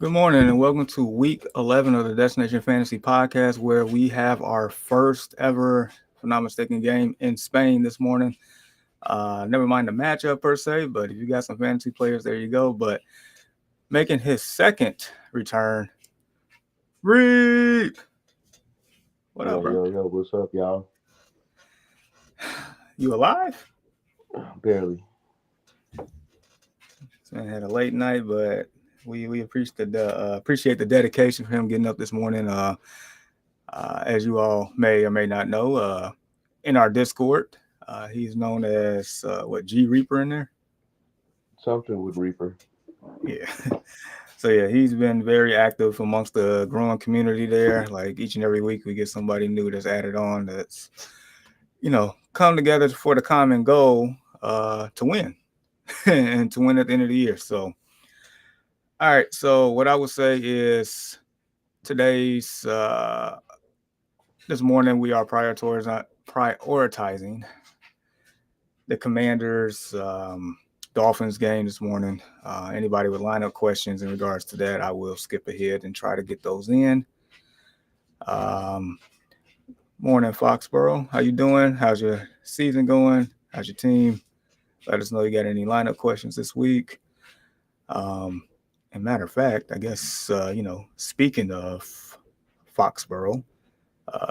Good morning and welcome to week 11 of the Destination Fantasy podcast, where we have our first ever, if I'm not mistaken, game in Spain this morning. Never mind the matchup per se, but if you got some fantasy players, there you go. But making his second return, Reap. What up, bro? Yo, what's up, y'all? You alive? Barely. This man had a late night, but we appreciate the dedication for him getting up this morning. As you all may or may not know, in our Discord, he's known as G Reaper in there. Something with Reaper. Yeah. So yeah, he's been very active amongst the growing community there. Like each and every week, we get somebody new that's added on. That's come together for the common goal to win and to win at the end of the year. So, all right. So what I would say is today's this morning we are prioritizing the Commanders Dolphins game this morning. Anybody with lineup questions in regards to that, I will skip ahead and try to get those in. Morning, Foxborough. How you doing? How's your season going? How's your team? Let us know you got any lineup questions this week. And matter of fact, I guess, speaking of Foxborough,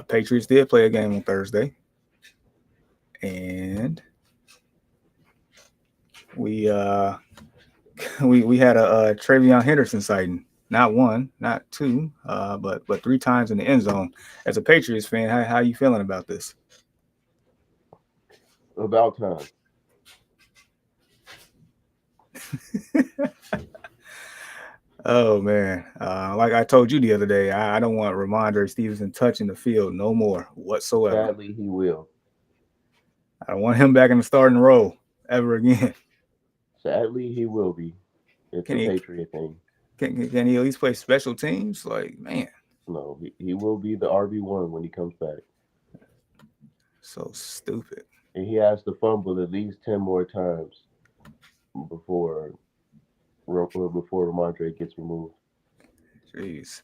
Patriots did play a game on Thursday. And we had a Travion Henderson sighting. Not one, not two, but 3 times in the end zone. As a Patriots fan, how you feeling about this? About time. Oh man, like I told you the other day, I don't want Ramondre Stevenson touching the field no more whatsoever. Sadly, he will. I don't want him back in the starting role ever again. Sadly, he will be. It's Can a he Patriot thing. can he at least play special teams? Like, man, No, he will be the RB1 when he comes back. so stupid. And he has to fumble at least 10 more times before Ramondre gets removed. Jeez.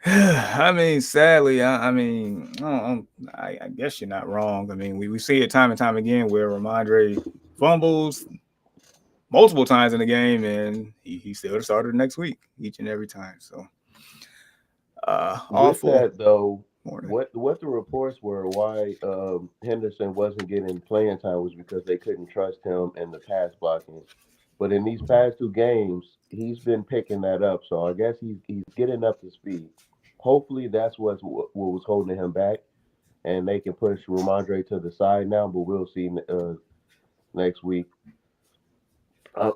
I mean, sadly, I guess you're not wrong. I mean, we see it time and time again where Ramondre fumbles multiple times in the game, and he still started next week each and every time. So, With awful that, though, morning. what the reports were why Henderson wasn't getting playing time was because they couldn't trust him in the pass blocking. But in these past 2 games, he's been picking that up. So I guess he's getting up to speed. Hopefully, that's what was holding him back, and they can push Ramondre to the side now. But we'll see next week.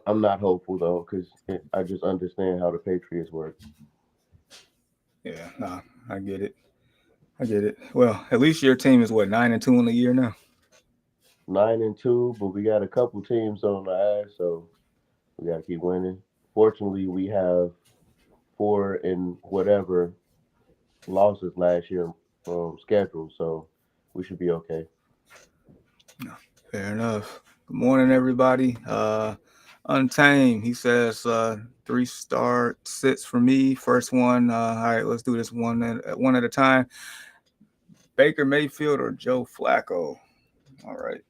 I'm not hopeful though, because I just understand how the Patriots work. Yeah, nah, I get it. I get it. Well, at least your team is what 9-2 in the year now. 9-2, but we got a couple teams on the ass, so we got to keep winning. Fortunately, we have 4 and whatever losses last year scheduled, so we should be okay. No, fair enough. Good morning, everybody. Untamed. He says 3-star sits for me. First one. All right, let's do this one at a time. Baker Mayfield or Joe Flacco. All right.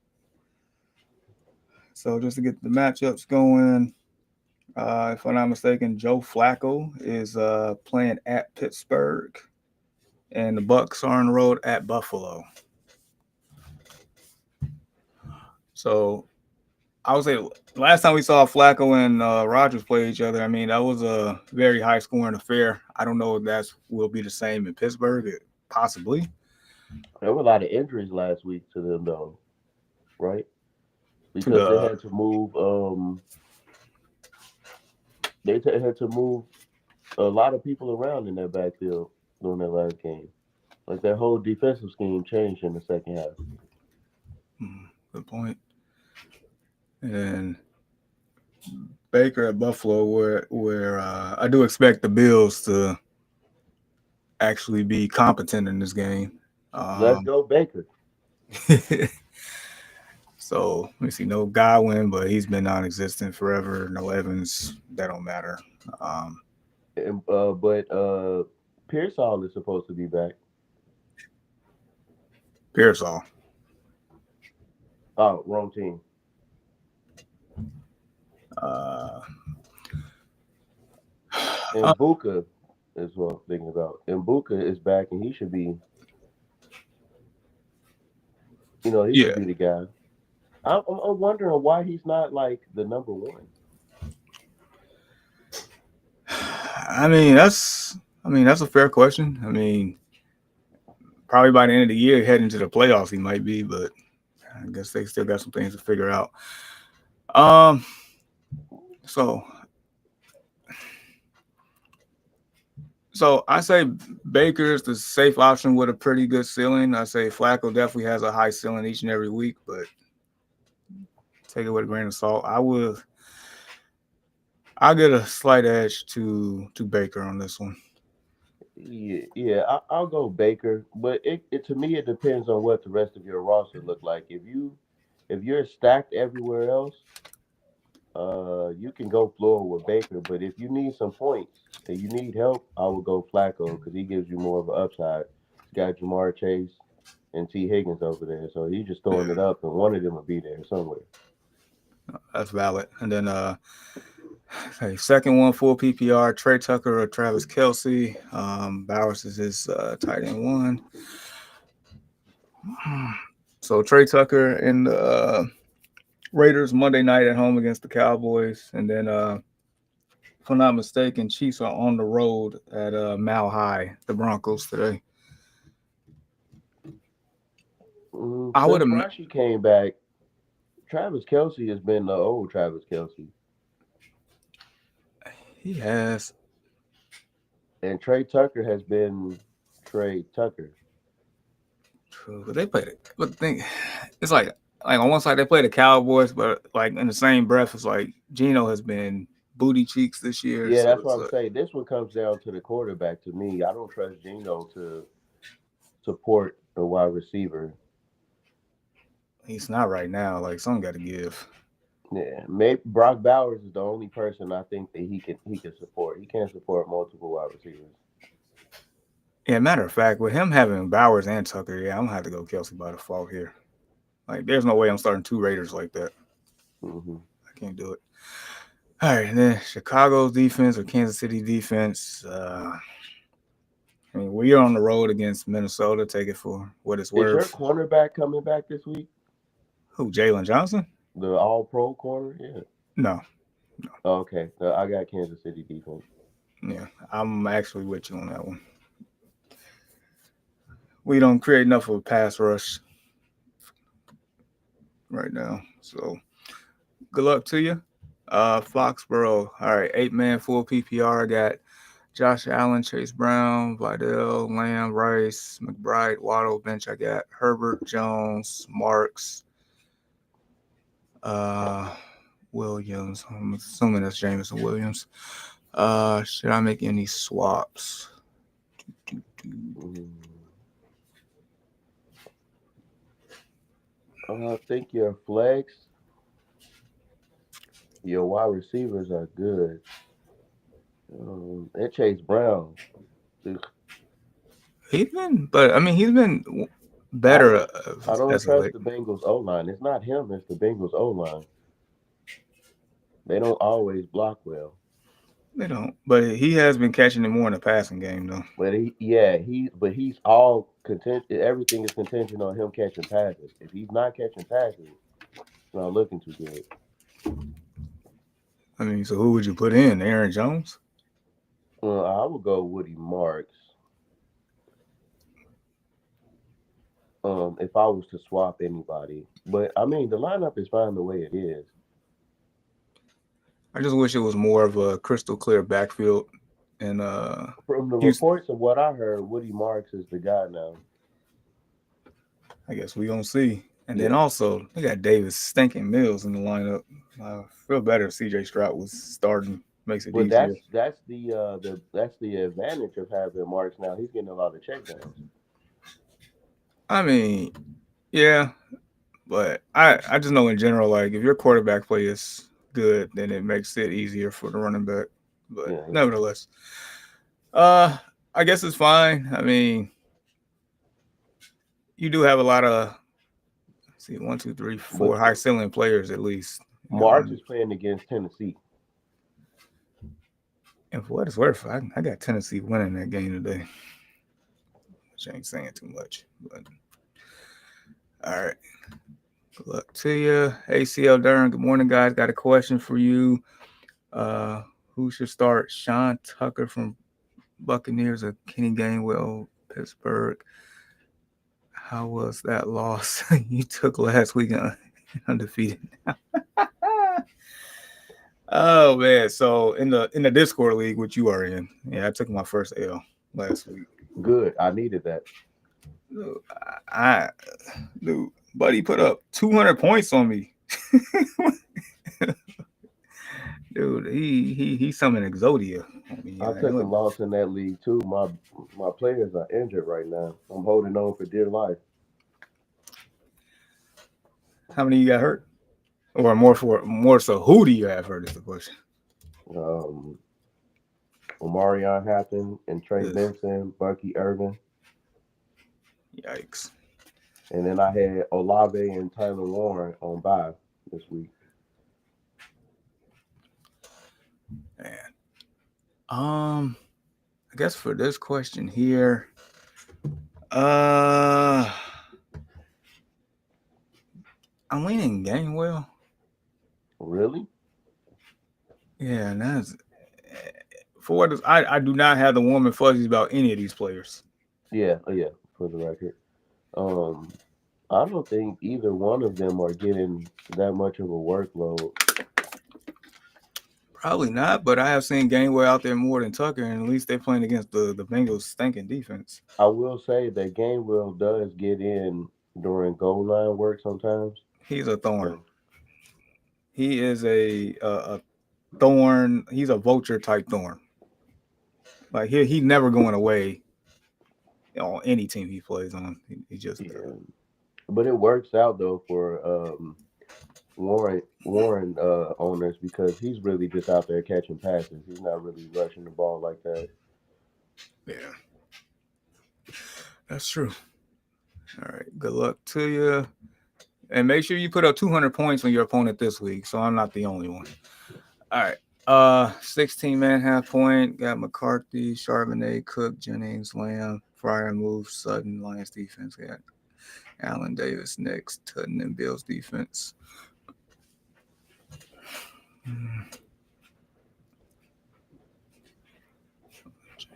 So just to get the matchups going, if I'm not mistaken, Joe Flacco is playing at Pittsburgh, and the Bucks are on the road at Buffalo. So I would say last time we saw Flacco and Rodgers play each other, I mean, that was a very high scoring affair. I don't know if that will be the same in Pittsburgh. Possibly. There were a lot of injuries last week to them, though, right? To Because they the had to move. Had to move a lot of people around in their backfield during that last game. Like their whole defensive scheme changed in the second half. good point. And Baker at Buffalo, where I do expect the Bills to actually be competent in this game. Let's go, Baker. So let me see, no Godwin, but he's been non-existent forever. No Evans, that don't matter. Um, but Pearsall is supposed to be back. Pearsall. Oh, wrong team. Uh, And Buka is what I'm thinking about. And Buka is back, and he should be, he should yeah. be the guy. I'm wondering why he's not like the number one. I mean that's a fair question. I mean, probably by the end of the year, heading to the playoffs, he might be, but I guess they still got some things to figure out. Um, so so I say Baker's the safe option with a pretty good ceiling. I say Flacco definitely has a high ceiling each and every week, but take it with a grain of salt. I'll get a slight edge to Baker on this one. Yeah, yeah, I'll go Baker, but it to me it depends on what the rest of your roster look like. If you're stacked everywhere else, you can go floor with Baker. But if you need some points and you need help, I would go Flacco because he gives you more of an upside. He's got Jamar Chase and T Higgins over there, so he's just throwing Yeah, it up, and one of them will be there somewhere. that's valid. And then okay, second one full PPR, Trey Tucker or Travis Kelsey. Bowers is his tight end one. So Trey Tucker and the Raiders Monday night at home against the Cowboys, and then if I'm not mistaken, Chiefs are on the road at Mile High, the Broncos today. I would Since have. Rashi came back, Travis Kelsey has been the old Travis Kelsey, He has. and Trey Tucker has been Trey Tucker. True, but they played it. But the thing, it's like on one side they play the Cowboys, but like in the same breath, it's like Gino has been booty cheeks this year, Yeah, so that's what it's I'm saying. This one comes down to the quarterback to me. I don't trust Gino to support the wide receiver. he's not right now. Like something got to give. Yeah, maybe Brock Bowers is the only person I think that he can support. He can't support multiple wide receivers. Yeah, matter of fact, with him having Bowers and Tucker, yeah, I'm gonna have to go Kelsey by default here. Like, there's no way I'm starting two Raiders like that. Hmm. I can't do it. All right, and then Chicago's defense or Kansas City defense. I mean, we're on the road against Minnesota. Take it for what it's Is your worth. cornerback coming back this week? Who? Jalen Johnson? The All Pro corner? Yeah. No. Okay, so I got Kansas City defense. Yeah, I'm actually with you on that one. We don't create enough of a pass rush right now, so good luck to you. Foxborough. All right, 8-man full PPR. Got Josh Allen, Chase Brown, Vidal, Lamb, Rice, McBride, Waddle. Bench. I got Herbert, Jones, Marks, uh, Williams. I'm assuming that's Jameson Williams. Should I make any swaps? Mm. I think your flex, your wide receivers are good. And Chase Brown. Ugh, But I mean, he's been I better don't I don't as of trust late. the Bengals O line. It's not him, it's the Bengals O line. They don't always block well. They don't, but he has been catching it more in the passing game, though. But he's all content. Everything is contingent on him catching passes. If he's not catching passes, it's not looking too good. I mean, so who would you put in? Aaron Jones? I would go Woody Marks. If I was to swap anybody, but I mean the lineup is fine the way it is. I just wish it was more of a crystal clear backfield. And From the Houston, reports of what I heard, Woody Marks is the guy now. I guess we gonna see. And then Yeah, also they got Davis stinking Mills in the lineup. I feel better if CJ Stroud was starting. Makes it but easier. that's the advantage of having Marks now. He's getting a lot of checkdowns. I mean, yeah, but I just know in general, like if your quarterback play is good, then it makes it easier for the running back. But Yeah. nevertheless, I guess it's fine. I mean, you do have a lot of see 1, 2, 3, 4 But high ceiling players at least. March is playing against Tennessee. And for what it's worth, I got Tennessee winning that game today, which ain't saying too much. But all right, good luck to you, ACL Durham. Good morning, guys. Got a question for you. Uh, who should start? Sean Tucker from Buccaneers or Kenny Gainwell, Pittsburgh? How was that loss you took last week undefeated? Oh man, so in the Discord league which you are in, yeah, I took my first L last week. Good. I needed that. Dude, I dude, buddy put up 200 points on me. Dude, he summoned Exodia on me. I took a loss in that league too. My players are injured right now. I'm holding on for dear life. How many you got hurt? Or more so, who do you have hurt is the question. Um, Omarion Happen and Trey Yes. Benson, Bucky Irvin, Yikes. and then I had Olave and Tyler Warren on bye this week. Man. I guess for this question here, I'm leaning Gainwell. Really? Yeah, and that's for what is, I do not have the warm and fuzzies about any of these players. Yeah, yeah. For the record, um, I don't think either one of them are getting that much of a workload. Probably not, but I have seen Gainwell out there more than Tucker, and at least they're playing against the Bengals' stinking defense. I will say that Gainwell does get in during goal line work sometimes. He's a thorn. So, He is a thorn. He's a vulture type thorn. Like he never going away on any team he plays on. He just yeah, but it works out though for Warren owners because he's really just out there catching passes. He's not really rushing the ball like that. yeah, that's true. All right, good luck to you, and make sure you put up 200 points on your opponent this week, so I'm not the only one. All right. 16-man half point. Got McCarthy, Charbonnet, Cook, Jennings, Lamb, Fryer, Move, Sutton, Lions defense. Got Allen Davis next, Tutton and Bills defense.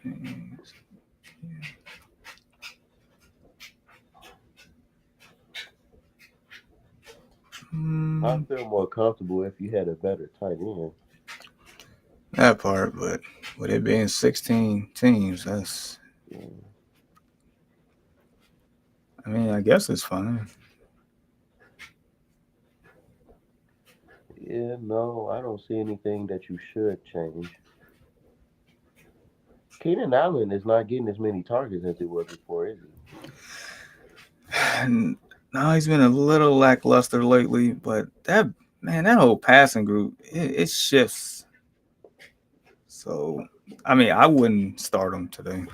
James. I feel more comfortable if you had a better tight end. That part, but with it being 16 teams, that's. Yeah. I mean, I guess it's fine. Yeah, no, I don't see anything that you should change. Keenan Allen is not getting as many targets as he was before, is he? No, he's been a little lackluster lately, but that whole passing group, it shifts. So, I mean, I wouldn't start him today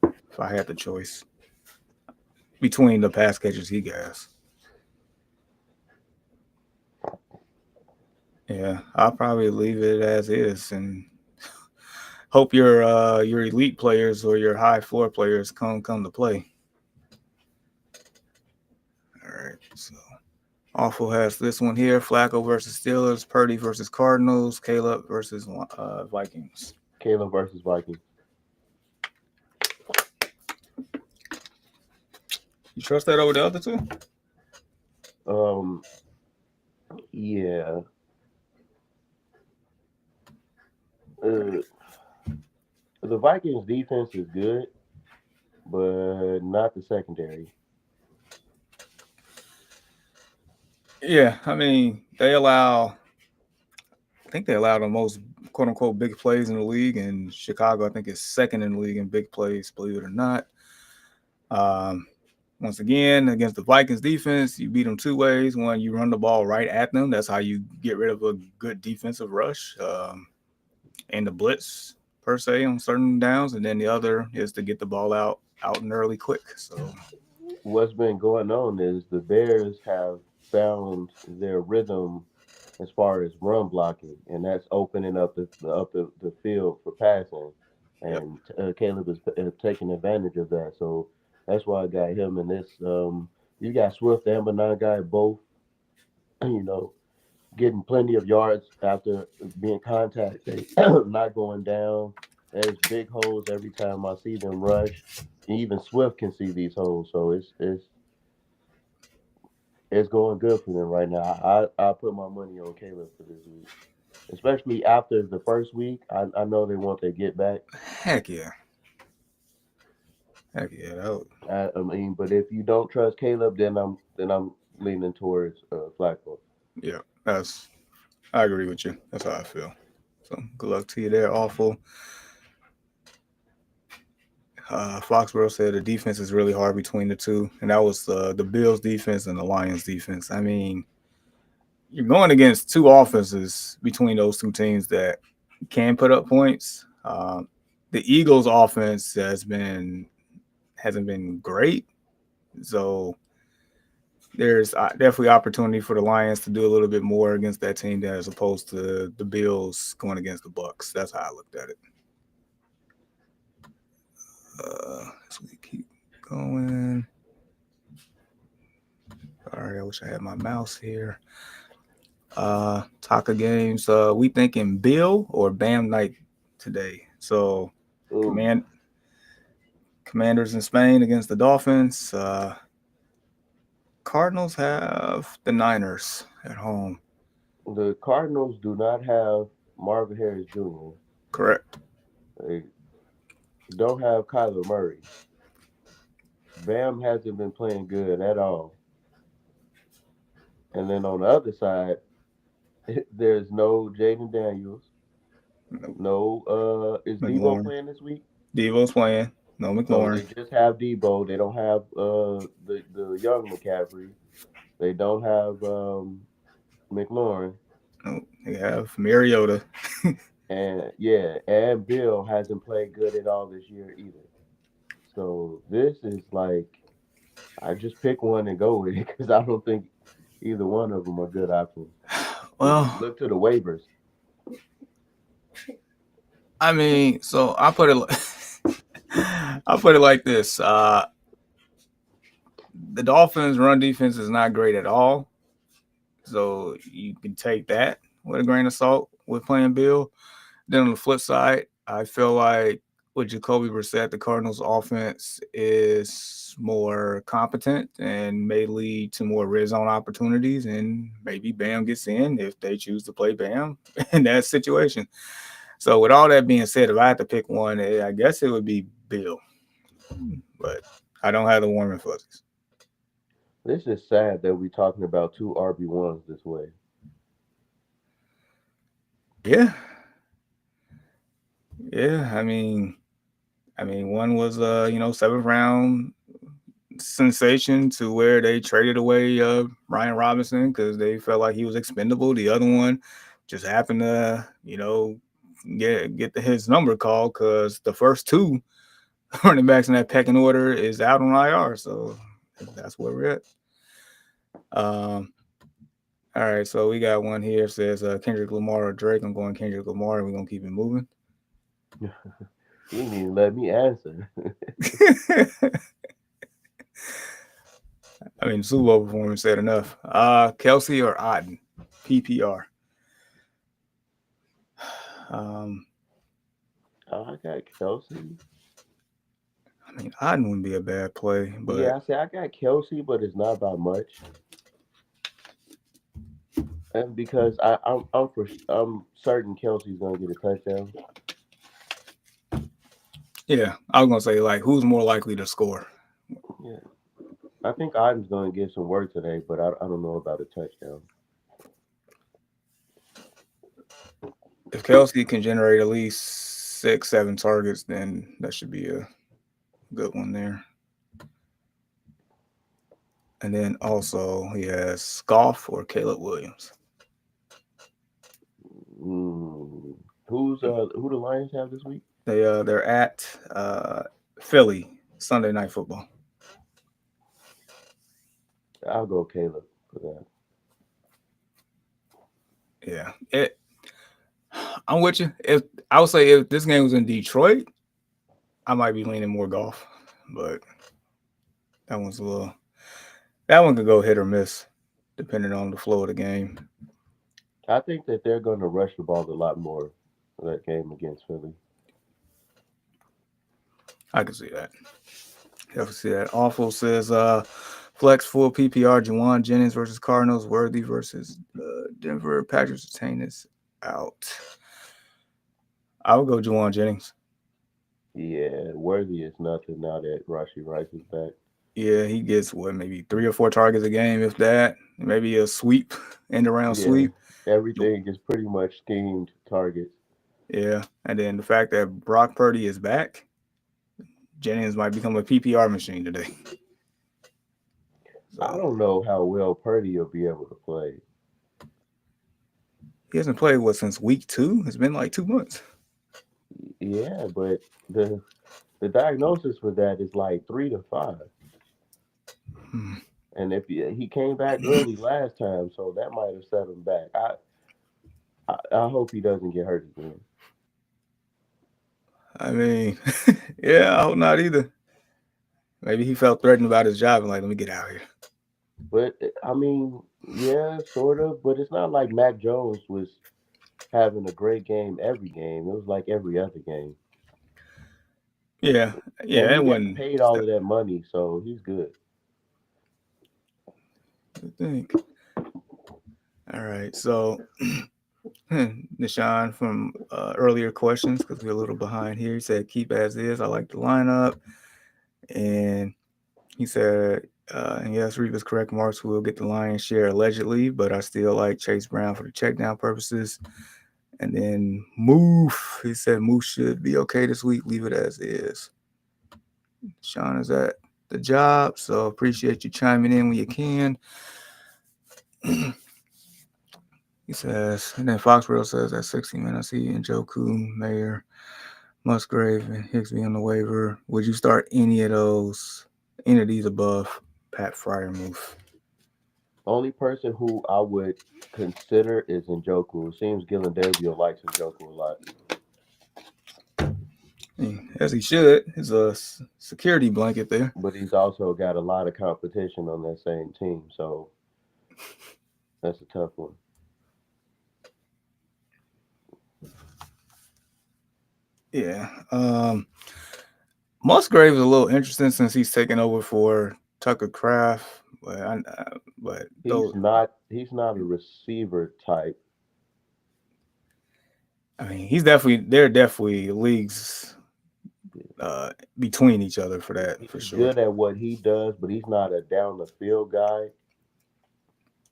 if I had the choice between the pass catchers he has. Yeah, I'll probably leave it as is and hope your elite players or your high floor players come to play. All right, so Awful has this one here: Flacco versus Steelers, Purdy versus Cardinals, Caleb versus Vikings. Caleb versus Vikings. You trust that over the other two? Yeah. The Vikings defense is good, but not the secondary. Yeah, I mean, I think they allow the most quote unquote big plays in the league, and Chicago, I think, is second in the league in big plays, believe it or not. Once again, against the Vikings defense, you beat them two ways. One, you run the ball right at them. That's how you get rid of a good defensive rush. in the blitz per se on certain downs, and then the other is to get the ball out and early quick. So What's been going on is the Bears have found their rhythm as far as run blocking, and that's opening up the field for passing. yep, And Caleb is taking advantage of that. So that's why I got him in this. You got Swift and Bernard guy both, you know, getting plenty of yards after being contacted, not going down. There's big holes every time I see them rush. Even Swift can see these holes, so it's going good for them right now. I put my money on Caleb for this week, especially after the first week. I know they want their get back. heck yeah, heck yeah. I mean, but if you don't trust Caleb, then I'm leaning towards Flacco. Yeah, that's I agree with you. That's how I feel. So good luck to you there. Awful. Foxborough said the defense is really hard between the two, and that was the Bills defense and the Lions defense. I mean, you're going against two offenses between those two teams that can put up points. The Eagles' offense hasn't been great, so there's definitely opportunity for the Lions to do a little bit more against that team than as opposed to the Bills going against the Bucks. That's how I looked at it. So we keep going. All right, I wish I had my mouse here. Taka games. We thinking Bill or Bam night today. So Ooh, command Commanders in Spain against the Dolphins. Cardinals have the Niners at home. the Cardinals do not have Marvin Harris Jr. Correct. They don't have Kyler Murray. Bam hasn't been playing good at all. And then on the other side, there's no Jaden Daniels. No, No, is Debo McLaurin. playing this week? Devo's playing. No So McLaurin. they just have Debo. They don't have the young McCaffrey. They don't have McLaurin. No, they have Mariota. And yeah, and Bill hasn't played good at all this year either. So this is like I just pick one and go with it because I don't think either one of them are good options. Well, Look to the waivers. I mean, so I put it like this. The Dolphins' run defense is not great at all, so you can take that with a grain of salt with playing Bill. Then on the flip side, I feel like with Jacoby Brissett, the Cardinals' offense is more competent and may lead to more red zone opportunities, and maybe Bam gets in if they choose to play Bam in that situation. So, with all that being said, if I had to pick one, I guess it would be Bill, but I don't have the warm and fuzzies. This is sad that we're talking about two RB1s this way. Yeah, yeah. One was seventh round sensation to where they traded away Ryan Robinson because they felt like he was expendable. The other one just happened to get his number called because the first two running backs in that pecking order is out on IR. So that's where we're at. Um, all right, so we got one here says Kendrick Lamar or Drake. I'm going Kendrick Lamar, and we're gonna keep it moving. He didn't even let me answer. I mean, Super Bowl performance said enough. Kelsey or Otten, PPR. Um, Oh, I got Kelsey. I mean, Otten wouldn't be a bad play, but Yeah, I say I got Kelsey, but it's not by much. And because I'm certain Kelsey's gonna get a touchdown. yeah, I was gonna say like who's more likely to score. Yeah, I think Item's gonna get some work today, but I don't know about a touchdown. If Kelsey can generate at least 6, 7 targets, then that should be a good one there. And then also he has Goff or Caleb Williams. Mm. Who the Lions have this week? They're at Philly Sunday Night Football. I'll go Caleb for that. Yeah, I'm with you. If I would say if this game was in Detroit, I might be leaning more golf, but that one's a little. That one could go hit or miss, depending on the flow of the game. I think that they're going to rush the ball a lot more for that game against Philly. I can see that. Definitely see that. Awful says flex full PPR Juwan Jennings versus Cardinals. Worthy versus Denver. Patriots retain this out. I would go Juwan Jennings. Yeah, Worthy is nothing now that Rashi Rice is back. Yeah, he gets what, maybe 3 or 4 targets a game, if that. Maybe a sweep, end around Yeah, sweep. everything is pretty much schemed targets. Yeah, and then the fact that Brock Purdy is back, Jennings might become a PPR machine today. I So don't know how well Purdy will be able to play. he hasn't played since week 2. It's been like 2 months. Yeah, but the diagnosis for that is like 3 to 5. Hmm. And if he came back early last time, so that might have set him back. I hope he doesn't get hurt again. I mean, yeah, I hope not either. Maybe he felt threatened about his job and like, let me get out of here. But I mean, yeah, sort of. But it's not like Mac Jones was having a great game every game. It was like every other game. Yeah, And yeah, he it getting wasn't. paid all of that money, so he's good. I think. All right, so Nishan from earlier questions because we're a little behind here. He said keep as is. I like the lineup, and he said, and yes, Reeve is correct. Marks will get the lion's share allegedly, but I still like Chase Brown for the check down purposes. And then Moof, he said Moof should be okay this week. Leave it as is. Sean is at the job, so appreciate you chiming in when you can. He says, and then Foxborough says at 16 minutes, he and Joku, Mayer, Musgrave, and Higsby on the waiver. Would you start any of these above Pat Fryer move? Only person who I would consider is Njoku. It seems Gillen Davio likes Njoku a lot. I mean, as he should. He's a security blanket there. But he's also got a lot of competition on that same team, so that's a tough one. Yeah. Musgrave is a little interesting since he's taken over for Tucker Craft, but He's though not a receiver type, I mean there are definitely leagues between each other for that for he's sure. good at what he does, but he's not a down the field guy.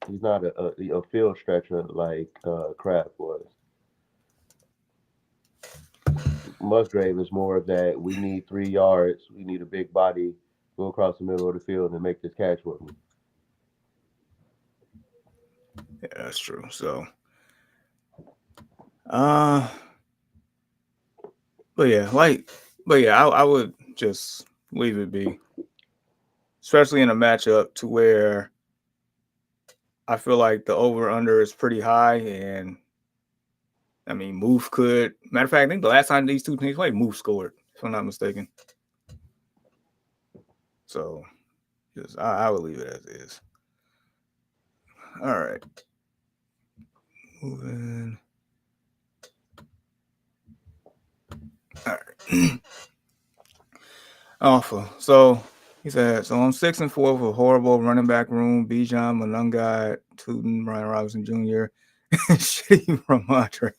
He's not a field stretcher like Kraft was. Musgrave is more of that. We need 3 yards. We need a big body. Go across the middle of the field and make this catch with me. Yeah, that's true. So, uh, but yeah, I would just leave it be, especially in a matchup to where I feel like the over under is pretty high, and I mean, Moof could. Matter of fact, I think the last time these two teams played, Moof scored, if I'm not mistaken. So, just I would leave it as is. All right, moving. All right, awful. So he said, so I'm 6-4 with a horrible running back room. Bijan, Malunga, Tootin, Brian Robinson Jr., Shitty Ramondre.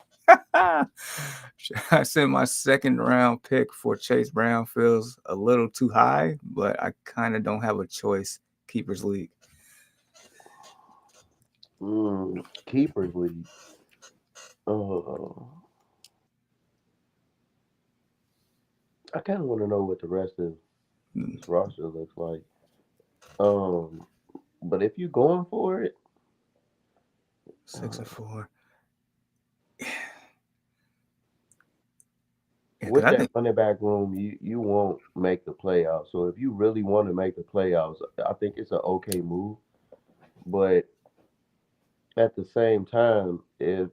I said my second round pick for Chase Brown feels a little too high, but I kind of don't have a choice. Keepers League. Keepers league. Uh, I kind of want to know what the rest of this roster looks like. Um, but if you're going for it, Six uh, and four. Yeah, because with I that think running back room, you won't make the playoffs. So if you really want to make the playoffs, I think it's an okay move. But at the same time, if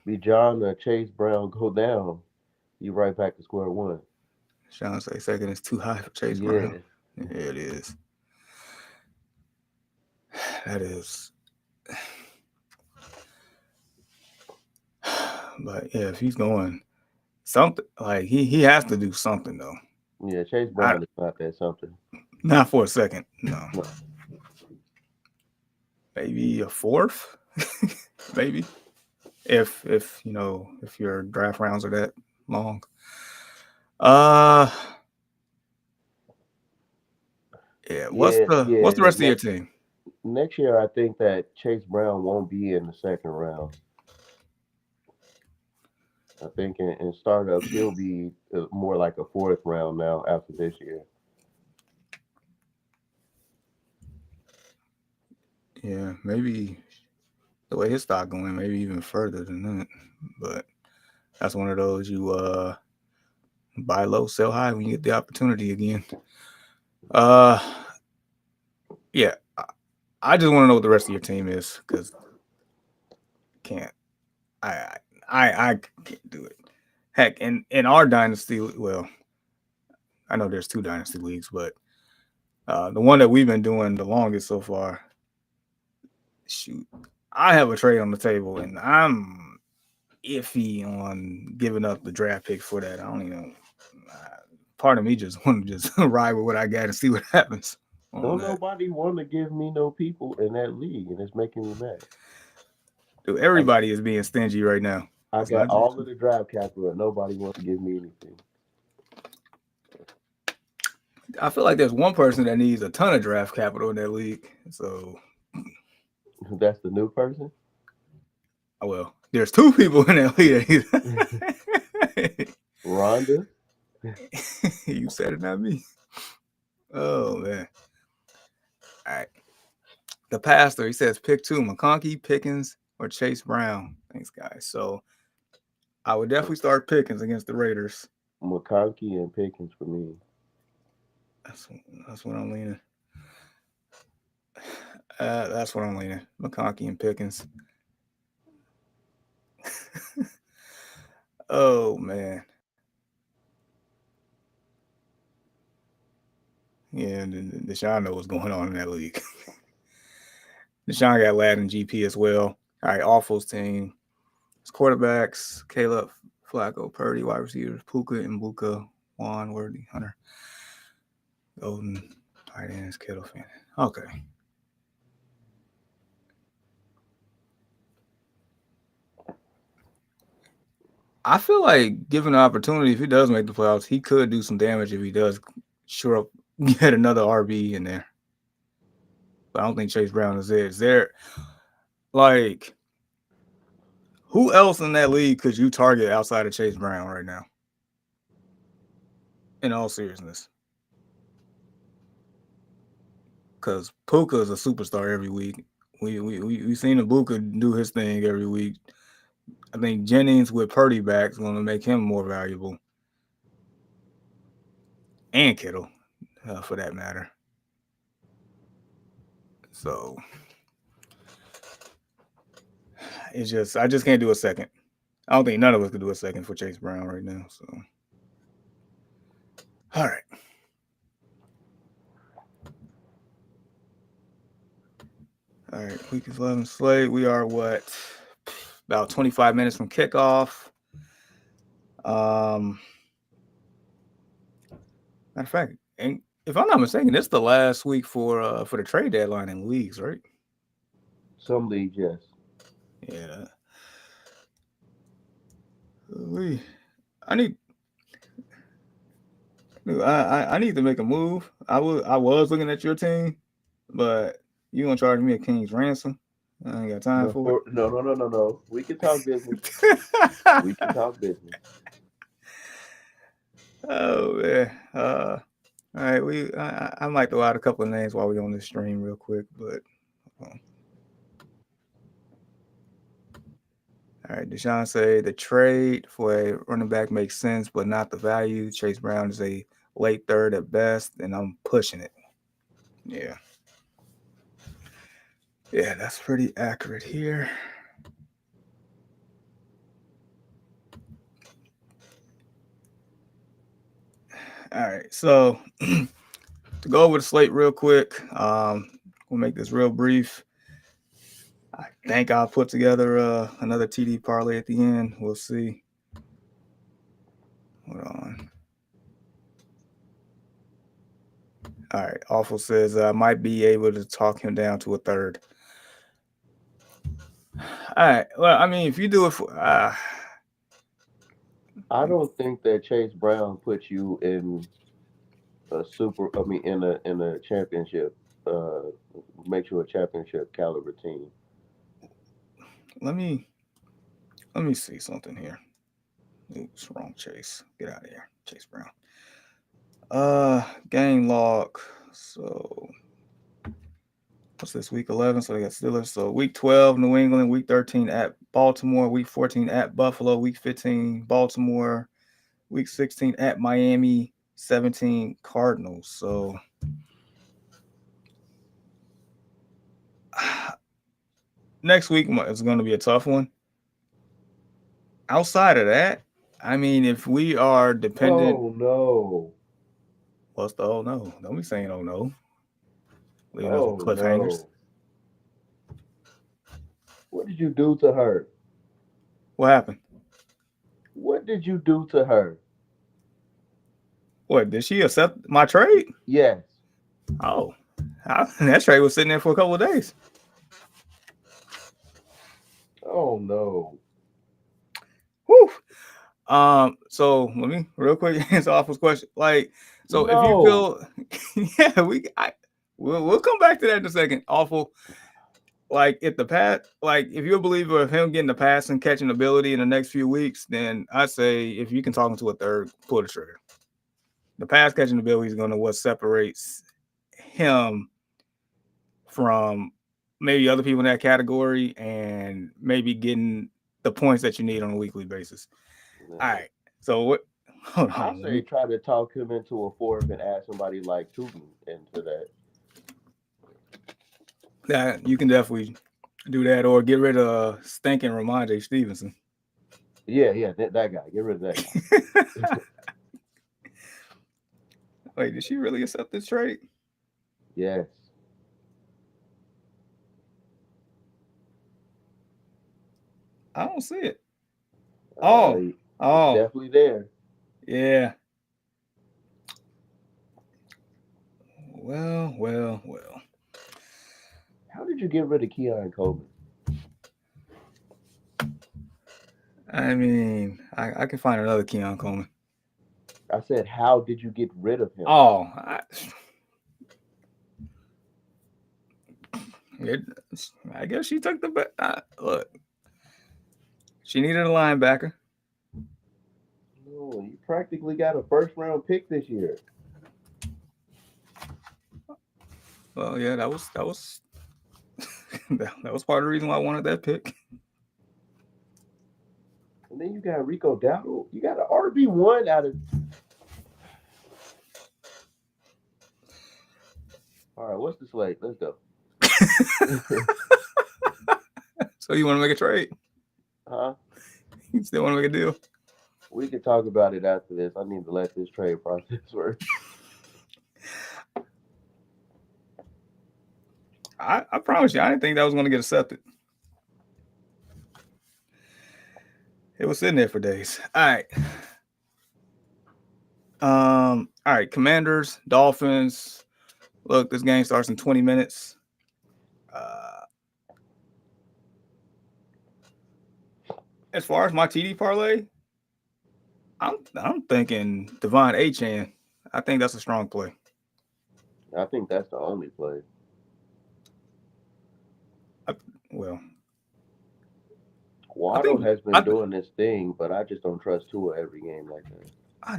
Bijan or Chase Brown go down, you right back to square one. Sean say second is too high for Chase Brown. Yeah, Yeah, it is. That is. But yeah, if he's going something like he has to do something though. yeah. Chase I Brown is not that something. not for a second. No, No. maybe a fourth. Maybe if you know if your draft rounds are that long. Uh, yeah. Yeah, What's the yeah. rest of your team? Next year, I think that Chase Brown won't be in the second round. I think in startups he'll be more like a fourth round now after this year. Yeah, maybe the way his stock going, maybe even further than that. But that's one of those you buy low, sell high when you get the opportunity again. Uh, yeah. I just want to know what the rest of your team is because can't I I can't do it. Heck, in our dynasty, well, I know there's two dynasty leagues, but the one that we've been doing the longest so far, shoot, I have a trade on the table, and I'm iffy on giving up the draft pick for that. I don't even. Part of me just want to just ride with what I got and see what happens on Don't that. nobody want to give me no people in that league, and it's making me mad. Dude, I, everybody is being stingy right now. I It's got not just. all of the draft capital, and nobody wants to give me anything. I feel like there's one person that needs a ton of draft capital in that league. So, That's the new person. well, there's two people in that league. Rhonda. You said it, not me. Oh man! All right, the pastor he says pick two: McConkey, Pickens, or Chase Brown. Thanks, guys. So I would definitely start Pickens against the Raiders. McConkey and Pickens for me. That's that's what I'm leaning. That's what I'm leaning. McConkey and Pickens. Oh man, yeah. Deshaun know what's going on in that league. Deshaun got Latin GP as well. All right, Awful's team. It's quarterbacks: Caleb, Flacco, Purdy, wide receivers: Puka and Buka, Juan, Worthy, Hunter, Golden, tight ends, Kittle, fan. Okay. I feel like given the opportunity, if he does make the playoffs, he could do some damage if he does sure up get another RB in there. But I don't think Chase Brown is there. Is there like who else in that league could you target outside of Chase Brown right now? In all seriousness, because Puka is a superstar every week. We seen Ibuka do his thing every week. I think Jennings with Purdy back is going to make him more valuable, and Kittle, for that matter. So it's just I just can't do a second. I don't think none of us could do a second for Chase Brown right now. So all right. All right, week 11 slate. We are what about 25 minutes from kickoff. Um, Matter of fact, and if I'm not mistaken, this is the last week for the trade deadline in leagues, right? Some leagues, yes. Yeah. We, I need I need to make a move. I was looking at your team, but you gonna charge me a king's ransom? I ain't got time No, for no. We can talk business. it. We can talk business. Oh man. All right, I might throw out a couple of names while we're on this stream real quick, but all All right, Deshaun say the trade for a running back makes sense, but not the value. Chase Brown is a late third at best, and I'm pushing it. Yeah. Yeah, that's pretty accurate here. All right, so to go over the slate real quick, we'll make this real brief. I think I'll put together another TD parlay at the end. We'll see. Hold on. All right. Awful says I might be able to talk him down to a third. All right. Well, I mean, if you do it for, I don't think that Chase Brown puts you in a super. I mean, in a championship. Uh, Makes you a championship caliber team. let me see something here. Oops, wrong Chase. Get out of here, Chase Brown. Game log. So what's this, week 11? So they got Steelers. So week 12, New England. Week 13 at Baltimore. Week 14 at Buffalo. Week 15, Baltimore. Week 16 at Miami. 17 Cardinals. So next week is going to be a tough one. Outside of that, I mean, if we are dependent, Oh no! what's the oh no? Don't be saying oh no. Leaving us with Oh cliffhangers. no! What did you do to her? What happened? What did you do to her? What, did she accept my trade? Yes. Oh, that trade was sitting there for a couple of days. Oh no! Whew. So let me real quick answer Awful's question. Like, so if you No! feel, yeah, we'll come back to that in a second. Awful. Like if the pass, like if you're a believer of him getting the pass and catching ability in the next few weeks, then I say if you can talk him to a third, pull the trigger. The pass catching ability is going to what separates him from maybe other people in that category and maybe getting the points that you need on a weekly basis. No. All right. So what? Hold I on. say try to talk him into a fourth and add somebody like Tootin into that. That you can definitely do that, or get rid of stinking Ramondre Stevenson. Yeah, that guy. Get rid of that guy. Wait, did she really accept this trade? Yes. I don't see it. Uh, Oh, it's oh, definitely there. yeah. Well. How did you get rid of Keon Coleman? I mean, I can find another Keon Coleman. I said, how did you get rid of him? Oh, I guess she took the bet. Look, she needed a linebacker. No, you practically got a first round pick this year. Well, yeah, that was that was part of the reason why I wanted that pick. And then you got Rico Dowdle. You got an RB1 out of. All right, what's the slate? Let's go. So you want to make a trade? Huh? You still want to make a deal? We can talk about it after this. I need to let this trade process work. I promise you, I didn't think that was going to get accepted. It was sitting there for days. All right. All right. Commanders, Dolphins. Look, this game starts in 20 minutes. As far as my TD parlay, I'm thinking Devon Achane. I think that's a strong play. I think that's the only play. Well, I Waddle think has been doing this thing, but I just don't trust Tua every game like that.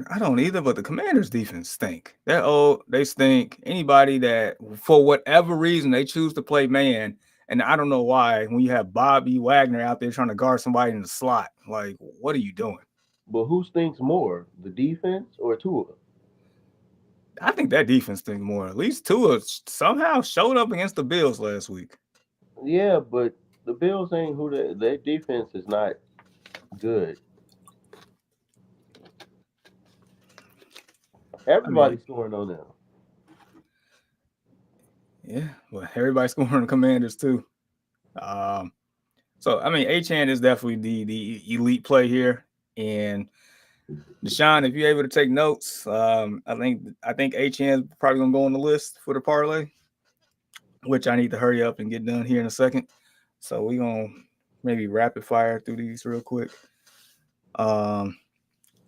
I don't either, but the Commanders defense stink. They're old. They stink. Anybody that, for whatever reason, they choose to play man And I don't know why when you have Bobby Wagner out there trying to guard somebody in the slot, like what are you doing? But who stinks more, the defense or Tua? I think that defense thing more. At least Tua somehow showed up against the Bills last week. Yeah, but the Bills ain't who their defense is not good. I mean, Everybody's scoring on them. yeah, well, everybody's scoring the Commanders too. Um, so I mean, Achan is definitely the elite play here, and Deshaun, if you're able to take notes, I think Achan is probably gonna go on the list for the parlay, which I need to hurry up and get done here in a second. So we gonna maybe rapid fire through these real quick. Um,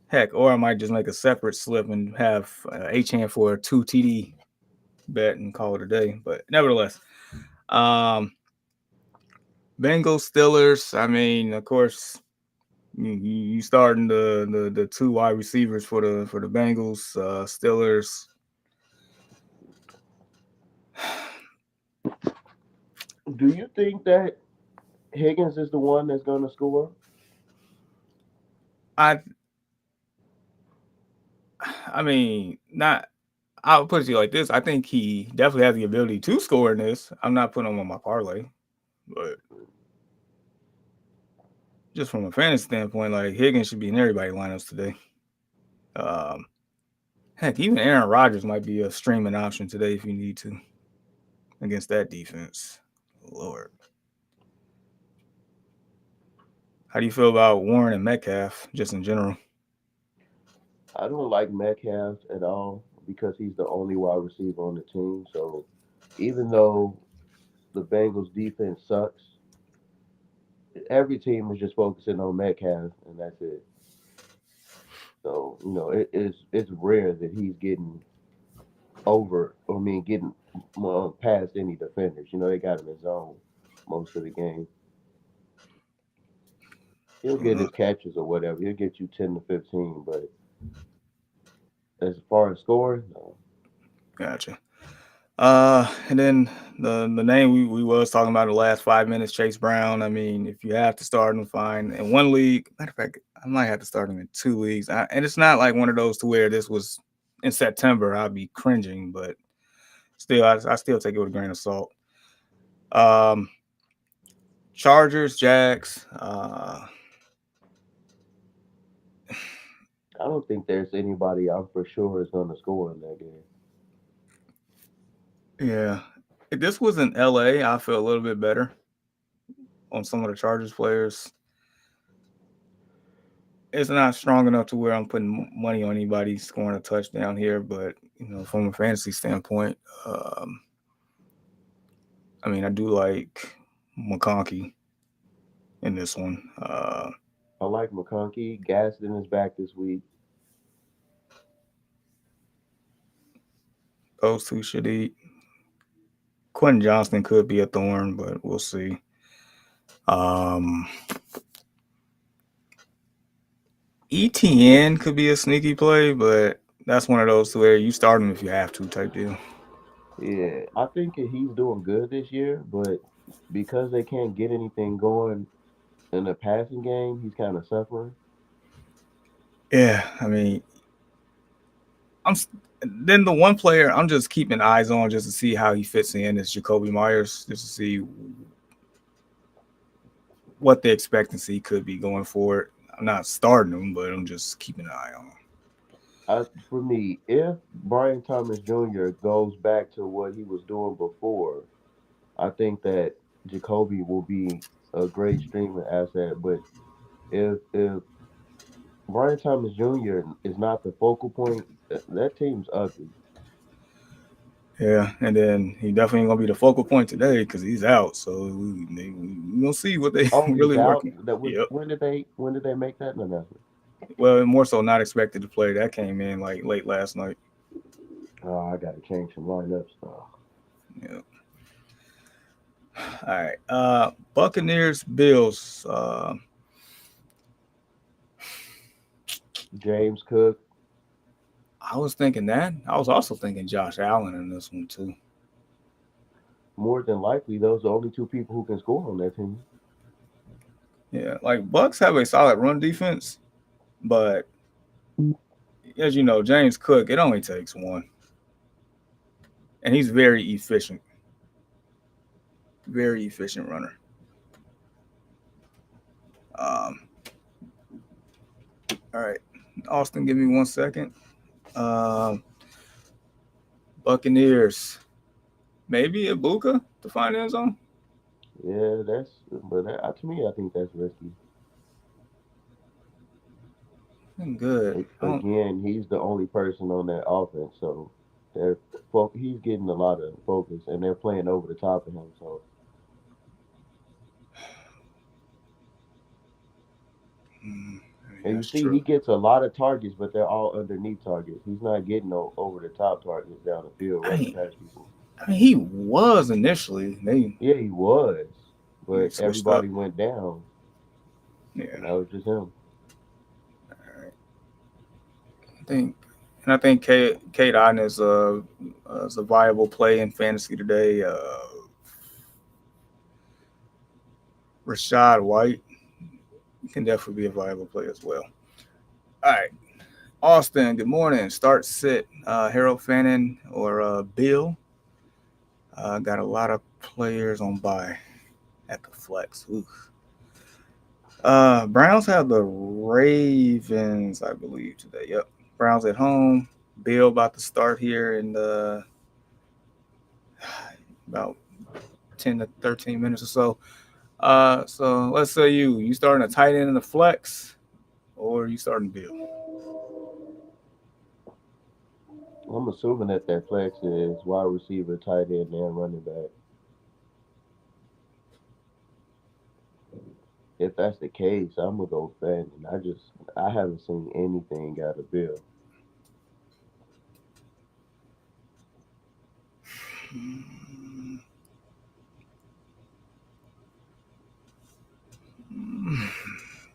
Heck, or I might just make a separate slip and have Achan for a two TD bet and call it a day. But nevertheless, um, Bengals Steelers. I mean, of course, you starting the two wide receivers for the Bengals. Steelers. Do you think that Higgins is the one that's going to score? I I mean, not. I'll put it to you like this. I think he definitely has the ability to score in this. I'm not putting him on my parlay, but just from a fantasy standpoint, like Higgins should be in everybody's lineups today. Um, Heck, even Aaron Rodgers might be a streaming option today if you need to against that defense. Lord, how do you feel about Warren and Metcalf just in general? I don't like Metcalf at all because he's the only wide receiver on the team. So even though the Bengals defense sucks, every team is just focusing on Metcalf and that's it. So it's rare that he's getting over. I mean, getting past any defenders. They got him in zone most of the game. He'll get his catches or whatever. He'll get you 10 to 15, but as far as scoring, no. Gotcha. And then the name we was talking about in the last 5 minutes, Chase Brown. I mean, if you have to start him, fine. In one league, matter of fact, I might have to start him in two leagues. And it's not like one of those to where this was in September. I'd be cringing, but still, I still take it with a grain of salt. Um, Chargers, Jags. I don't think there's anybody I'm for sure is going to score in that game. Yeah, if this was in LA, I feel a little bit better on some of the Chargers players. It's not strong enough to where I'm putting money on anybody scoring a touchdown here, but from a fantasy standpoint, um, I mean, I do like McConkey in this one. I like McConkey. Gaston is back this week. Those two should eat. Quentin Johnston could be a thorn, but we'll see. Um, ETN could be a sneaky play, but that's one of those where you start him if you have to type deal. Yeah, I think that he's doing good this year, but because they can't get anything going in the passing game, he's kind of suffering. Yeah, I mean, I'm then the one player I'm just keeping eyes on just to see how he fits in is Jacoby Myers, just to see what the expectancy could be going forward. I'm not starting him, but I'm just keeping an eye on him. For me, if Brian Thomas Jr. goes back to what he was doing before, I think that Jacoby will be a great streaming asset. But if Brian Thomas Jr. is not the focal point, that team's ugly. Yeah, and then he definitely ain't gonna be the focal point today because he's out. So we gonna see what they Oh, he's really out. working. That was Yep. when did they make that announcement? Well, more so not expected to play. That came in like late last night. Oh, I gotta change some lineups. Yeah. All right. Buccaneers, Bills. James Cook. I was thinking that. I was also thinking Josh Allen in this one too. more than likely those are the only two people who can score on that team. Yeah, like Bucks have a solid run defense, but as you know, James Cook, it only takes one, and he's very efficient runner. Um, all right, Austin, give me 1 second. Um, Buccaneers, maybe Ibuka to find end zone. Yeah, to me, I think that's risky. Good. I don't. Again, he's the only person on that offense, so he's getting a lot of focus, and they're playing over the top of him. So, I mean, and you that's see, true. he gets a lot of targets, but they're all underneath targets. He's not getting no over the top targets down the field I running mean, past people. I mean, he was initially. Yeah, he was, They but switched up. everybody went down, Yeah, and that was just him. I think, and I think Kate Otten is a viable play in fantasy today. Rashad White can definitely be a viable play as well. All right, Austin. Good morning. Start sit. Harold Fannin or Bill. Got a lot of players on bye at the flex. Ooh. Browns have the Ravens, I believe, today. Yep. Browns at home. Bill about to start here in about 10 to 13 minutes or so. So let's say you starting a tight end in the flex, or you starting Bill. I'm assuming that flex is wide receiver, tight end, and running back. If that's the case, I'm gonna go Fanning. I haven't seen anything out of Bill.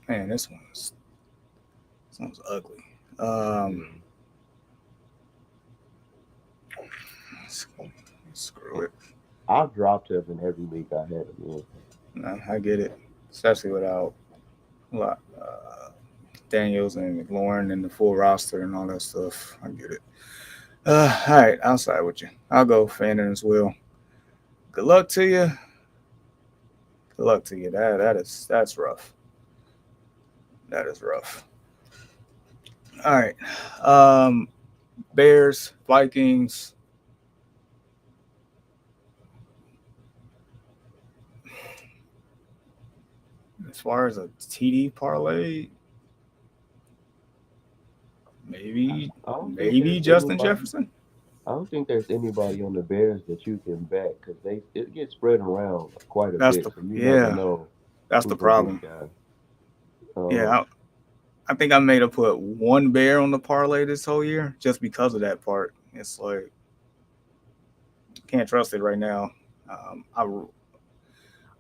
Man, this one's ugly. Yeah. Screw it. I've dropped him in every league I had him in. No, I get it, especially without Daniels and McLaurin and the full roster and all that stuff. I get it. All right, I'll side with you. I'll go Fannin as well. Good luck to you. Good luck to you. That's rough. That is rough. All right. Bears, Vikings. As far as a TD parlay, maybe I don't think maybe there's Justin anybody. Jefferson. I don't think there's anybody on the Bears that you can bet because it gets spread around quite a That's bit, the so you never yeah. know That's the who's gonna be the problem. guy. Yeah, Um, I think I made a put one bear on the parlay this whole year just because of that part. It's like can't trust it right now.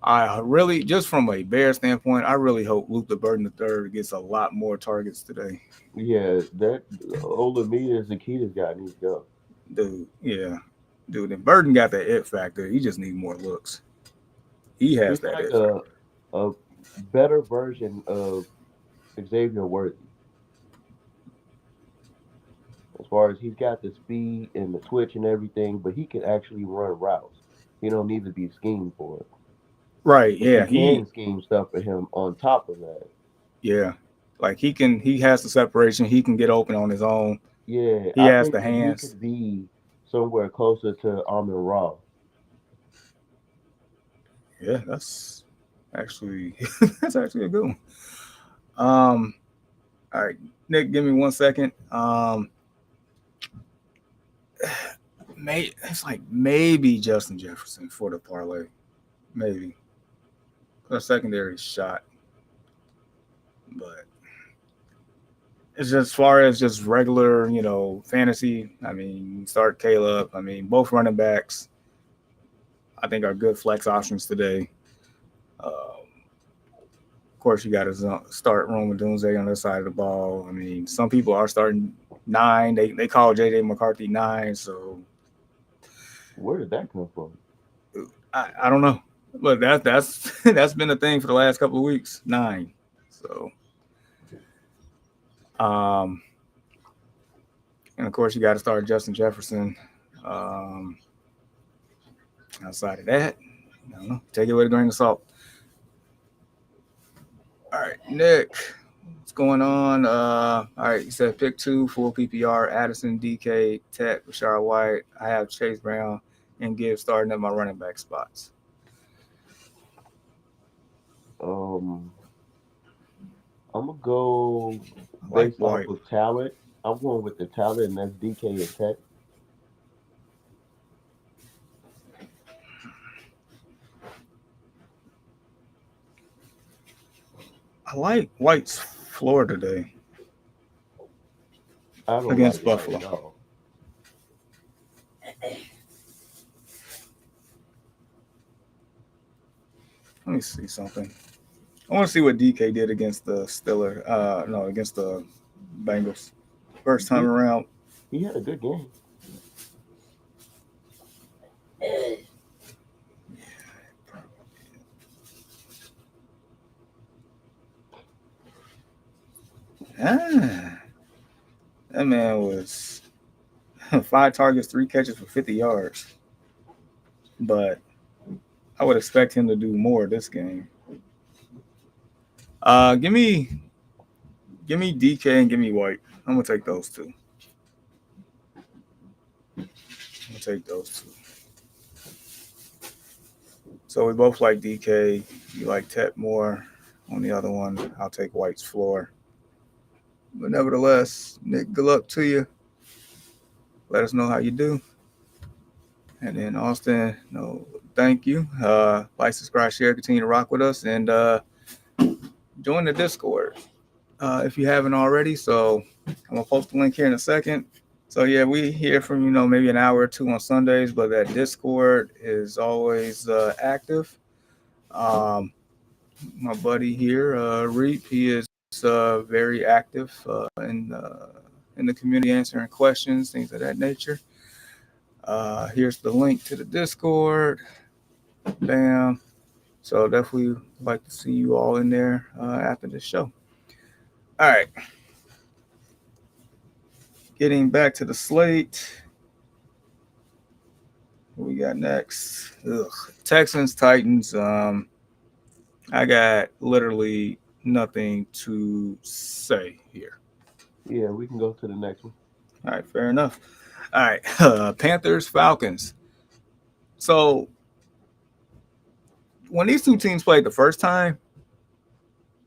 I really just from a bear standpoint, I really hope Luke the Burden the third gets a lot more targets today. yeah, that Olamide is the key. This guy needs to go. Dude, yeah, dude. And Burden got that it factor. He just needs more looks. He has He's that like it factor. a better version of Xavier Worthy. As far as he's got the speed and the twitch and everything, but he can actually run routes. He don't need to be schemed for it. Right? But you Yeah. can scheme stuff for him on top of that. Yeah. Like he can. He has the separation. He can get open on his own. Yeah, He I has think the that he hands. could be somewhere closer to Amon Ra. Yeah, actually that's actually a good one. Um, all right, Nick, give me 1 second. It's like maybe Justin Jefferson for the parlay, maybe a secondary shot, but it's just as far as just regular, fantasy. I mean, start Caleb. I mean, both running backs I think are good flex options today. Of course, you got to start Rome Dunze on the side of the ball. I mean, some people are starting nine. They call JJ McCarthy nine. So Where did that come from? I don't know, but that's that's been a thing for the last couple of weeks. 9. So um, and of course you got to start Justin Jefferson. Um, Outside of that, I don't know. Take it with a grain of salt. All right, Nick, what's going on? All right, you said pick two, full PPR, Addison, DK, Tech, Rashard White. I have Chase Brown and Gibbs starting at my running back spots. Um, I'm gonna go I like based off White. of talent. I'm going with the talent, and that's DK and Tech. I like White's floor today I don't like against White Buffalo. at all. Let me see something. I want to see what DK did against the Steelers. No, against the Bengals. First time He around. he had a good game. Ah, that man was 5 targets, 3 catches for 50 yards. But I would expect him to do more this game. Uh, give me, give me DK and give me White. I'm gonna take those two. I'm gonna take those two. So we both like DK. You like Tech more. On the other one, I'll take White's floor. But nevertheless, Nick, good luck to you. Let us know how you do. And then Austin, no, thank you. Like, subscribe, share, continue to rock with us, and join the Discord if you haven't already. So I'm gonna post the link here in a second. So yeah, we hear from maybe an hour or two on Sundays, but that Discord is always active. Um, my buddy here, Reap, he is very active in the community, answering questions, things of that nature. Here's the link to the Discord. Bam. So definitely like to see you all in there after the show. All right, getting back to the slate. What we got next? Ugh. Texans, Titans. I got literally nothing to say here. Yeah, we can go to the next one. All right, fair enough. All right, Panthers, Falcons. So when these two teams played the first time,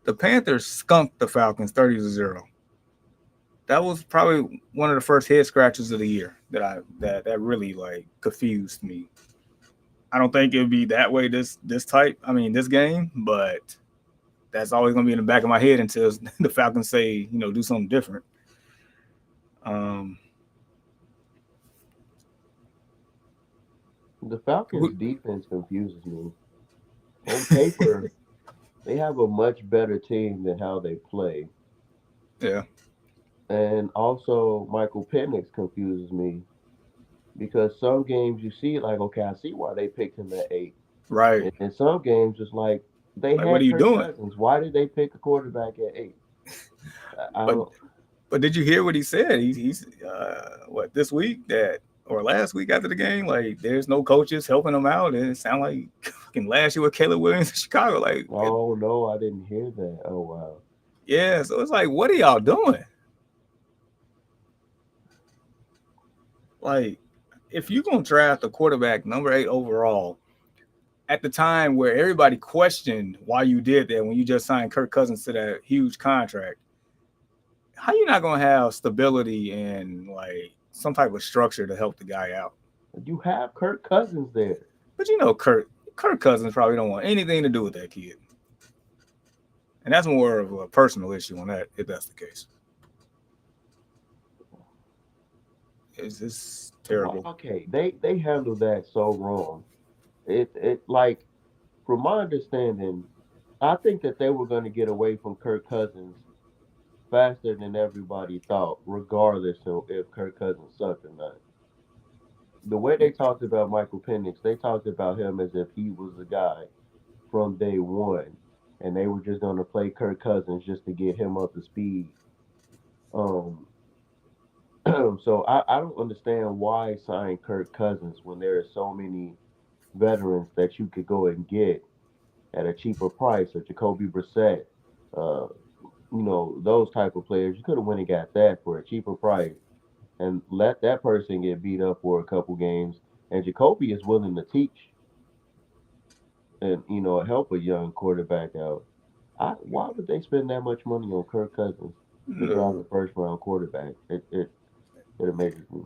the Panthers skunked the Falcons 30-0. That was probably one of the first head scratches of the year that really like confused me. I don't think it would be that way this type. I mean this game, but that's always gonna be in the back of my head until the Falcons say do something different. Um, The Falcons' defense confuses me. On paper, they have a much better team than how they play. yeah, And also, Michael Penix confuses me because some games you see, like, okay, I see why they picked him at 8. right. And in some games, it's like, they Like, what are had you Kirk doing? Cousins. Why did they pick a quarterback at 8? I But don't. but did you hear what he said? He's what this week that or last week after the game? Like, there's no coaches helping him out, and it sounded like fucking last year with Caleb Williams in Chicago. Like, Oh, no, I didn't hear that. Oh, wow. yeah. So it's like, what are y'all doing? Like, if you're gonna draft a quarterback number 8 overall at the time where everybody questioned why you did that when you just signed Kirk Cousins to that huge contract, how you not gonna have stability and like some type of structure to help the guy out? You have Kirk Cousins there. But Kirk Cousins probably don't want anything to do with that kid, and that's more of a personal issue on that if that's the case. It's just terrible. Okay, they handled that so wrong. It like from my understanding, I think that they were going to get away from Kirk Cousins faster than everybody thought, regardless of if Kirk Cousins sucked or not. the way they talked about Michael Penix, they talked about him as if he was the guy from day one, and they were just going to play Kirk Cousins just to get him up to speed. Um, so I don't understand why sign Kirk Cousins when there are so many veterans that you could go and get at a cheaper price, or Jacoby Brissett, uh, those type of players. You could have went and got that for a cheaper price and let that person get beat up for a couple games. And Jacoby is willing to teach and help a young quarterback out. Why would they spend that much money on Kirk Cousins to draft No, a first round quarterback? It amazes me.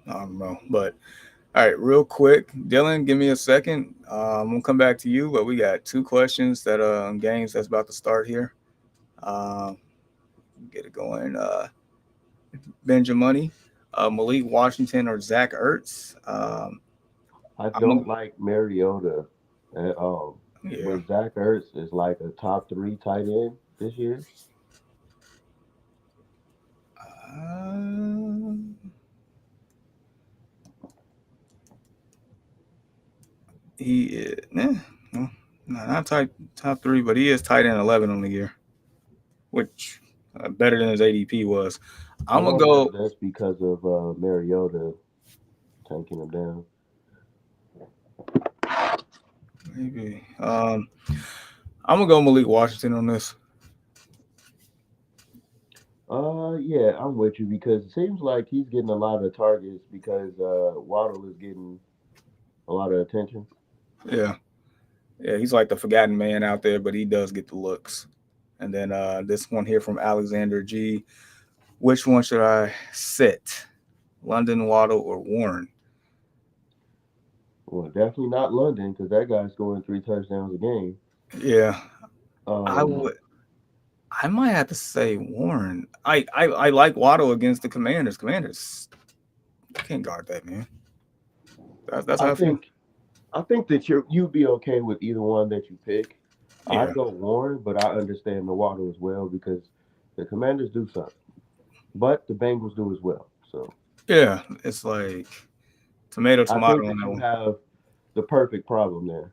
I don't know. But all right, real quick, Dylan, give me a second. I'm gonna come back to you, but we got two questions that games that's about to start here. Um, get it going. Benjamin, Malik Washington or Zach Ertz. I I'm a, don't like Mariota at all, yeah. but Zach Ertz is like a top three tight end this year. Uh, he is no, not top three, but he is tight end 11 on the year, which better than his ADP was. I I'm gonna wonder if go that's because of Mariota taking him down. maybe. I'm gonna go Malik Washington on this. Yeah, I'm with you because it seems like he's getting a lot of targets because Waddle is getting a lot of attention. Yeah, yeah, he's like the forgotten man out there, but he does get the looks. And then this one here from Alexander G. Which one should I sit? London Waddle or Warren? Well, definitely not London because that guy's scoring 3 touchdowns a game. Yeah, I Um, would. I might have to say Warren. I like Waddle against the Commanders. Commanders can't guard that man. That's I how I feel. think I think that you'd be okay with either one that you pick. Yeah, I'd go Warren, but I understand the Waddle as well because the Commanders do suck, but the Bengals do as well. So yeah. It's like tomato I think tomato on that that you one. have the perfect problem there.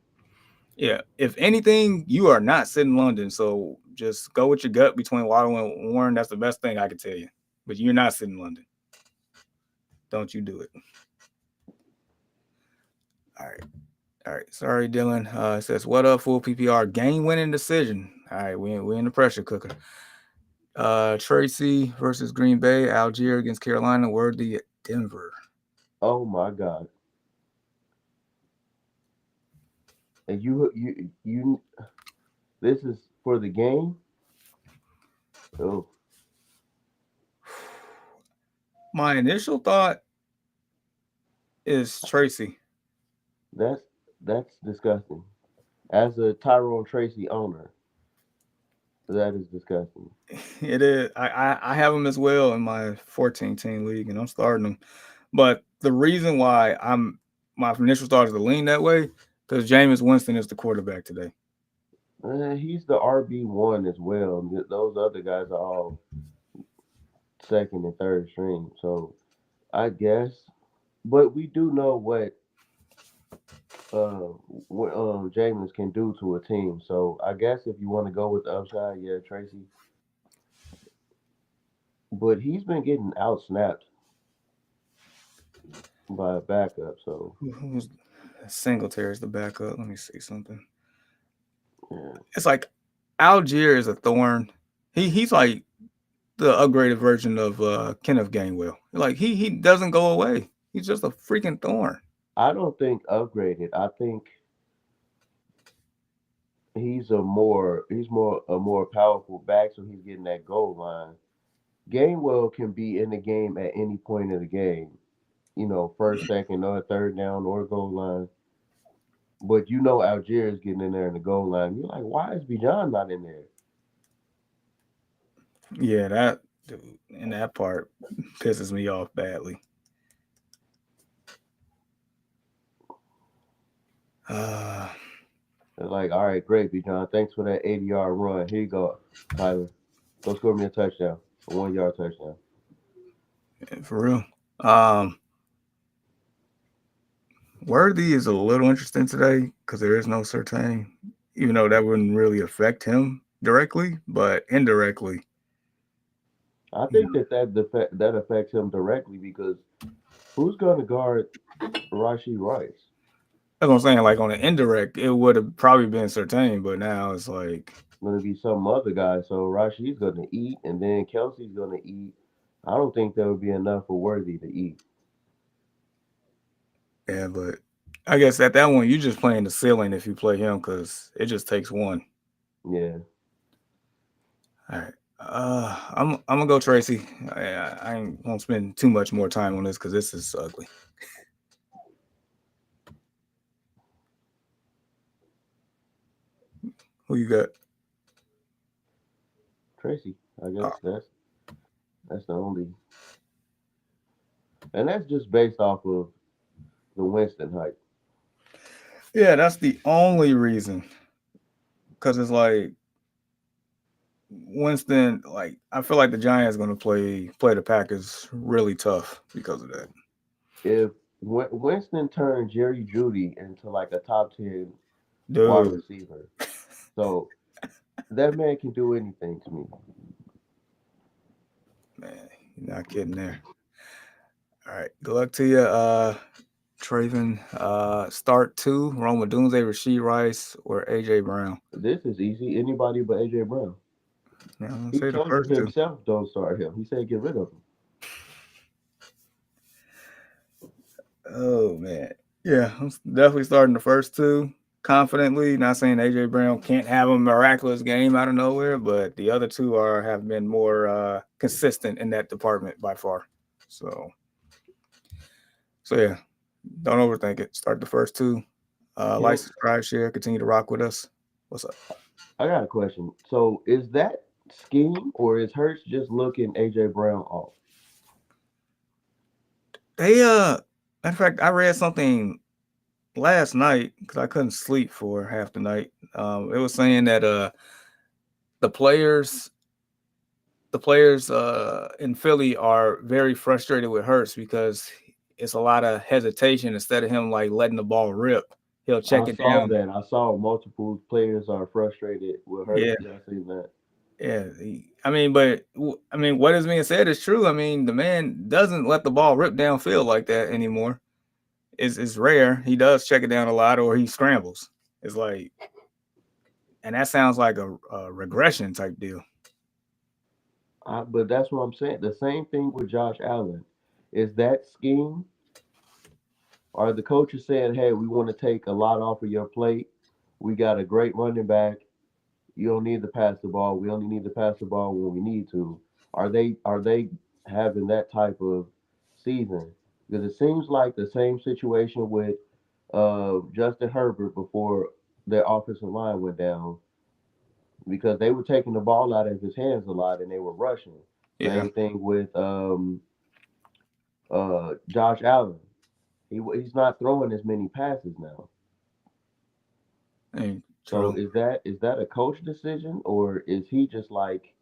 Yeah. If anything, you are not sitting London. So just go with your gut between Waddle and Warren. That's the best thing I can tell you. But you're not sitting London. Don't you do it. All right. All right. Sorry, Dylan. It says, what up, full PPR? Game winning decision. All right. We in the pressure cooker. Tracy versus Green Bay. Algier against Carolina. Worthy at Denver. Oh my God! And this is for the game. Oh, My initial thought is Tracy. that's that's disgusting. As a Tyrone Tracy owner, that is disgusting. It is. I have him as well in my 14 team league, and I'm starting him. But the reason why my initial thought is to lean that way because Jameis Winston is the quarterback today. He's the RB1 as well. Those other guys are all second and third string. So I guess, but we do know what Jameis can do to a team. So I guess if you want to go with the upside, yeah, Tracy. But he's been getting outsnapped by a backup. So Who's Singletary is the backup? Let me see something. yeah, It's like Algier is a thorn. He's like the upgraded version of Kenneth Gainwell. Like he doesn't go away. He's just a freaking thorn. I don't think upgraded. I think he's more a more powerful back, so he's getting that goal line. Gainwell can be in the game at any point of the game. First, second, or third down or goal line. But Algier is getting in there in the goal line. You're like, why is Bijan not in there? Yeah, that dude, and that part pisses me off badly. Uh, They're like, all right, great, Bijan. Thanks for that 80-yard run. Here you go, Tyler. Go score me a touchdown, a 1 yard touchdown. for real. Um, Worthy is a little interesting today because there is no certain, even though that wouldn't really affect him directly, but indirectly, I you think know. that affects him directly because who's going to guard Rashid Rice? That's what I'm saying. Like on an indirect, it would have probably been certain, but now it's like, Going to be some other guy. So Rashid's going to eat, and then Kelsey's going to eat. I don't think there would be enough for Worthy to eat. yeah, but I guess at that one, you just playing the ceiling if you play him because it just takes one. Yeah, All right. I'm gonna go Tracy. I ain't gonna spend too much more time on this because this is ugly. Who you got? Tracy. I Uh, guess that's the only, and that's just based off of the Winston hype. yeah, that's the only reason. Because it's like Winston. Like I feel like the Giants gonna play the Packers really tough because of that. If Winston turned Jerry Judy into like a top 10 wide Dude, receiver, so that man can do anything to me. man, you're not kidding there. All right, good luck to you, Traven. Start two: Roma Dunze, Rasheed Rice, or AJ Brown. This is easy. Anybody but AJ Brown. Yeah, I'm gonna He say the told you first two. himself, don't start him. He said get rid of him. Oh man, yeah, I'm definitely starting the first two confidently. Not saying AJ Brown can't have a miraculous game out of nowhere, but the other two are have been more consistent in that department by far. So, so yeah, don't overthink it. Start the first two. Like, Can subscribe, share, continue to rock with us. What's up? I got a question? So is that scheme or is Hurts just looking AJ Brown off? They matter of fact, I read something last night because I couldn't sleep for half the night. It was saying that the players the players in Philly are very frustrated with Hurts because it's a lot of hesitation instead of him like letting the ball rip. He'll check I it saw down. that. I saw multiple players are frustrated with Yeah, Hurts. Yeah, I seen that. yeah. I mean, but I mean, what is being said is true. I mean, the man doesn't let the ball rip downfield like that anymore. It's rare. He does check it down a lot, or he scrambles. It's like, and that sounds like a regression type deal. But that's what I'm saying. The same thing with Josh Allen. Is that scheme? Are the coaches saying, "Hey, we want to take a lot off of your plate. We got a great running back. You don't need to pass the ball. We only need to pass the ball when we need to." Are they having that type of season? Because it seems like the same situation with Justin Herbert before their offensive line went down because they were taking the ball out of his hands a lot and they were rushing. Yeah, Same thing with Josh Allen. He's not throwing as many passes now. ain't So true. is that a coach decision or is he just like,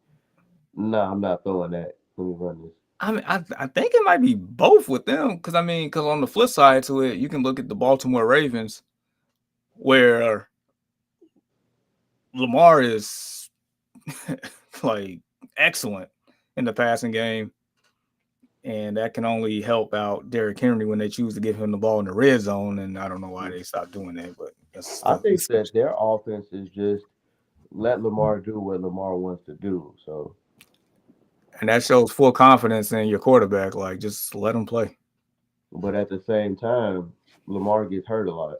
nah, I'm not throwing that. Let me run this. I mean, I think it might be both with them because I mean, because on the flip side to it, you can look at the Baltimore Ravens where Lamar is like excellent in the passing game, and that can only help out Derrick Henry when they choose to give him the ball in the red zone. And I don't know why they stopped doing that, but that's I the think that discussion. their offense is just let Lamar do what Lamar wants to do. So, And that shows full confidence in your quarterback. Like, just let him play. but at the same time, Lamar gets hurt a lot.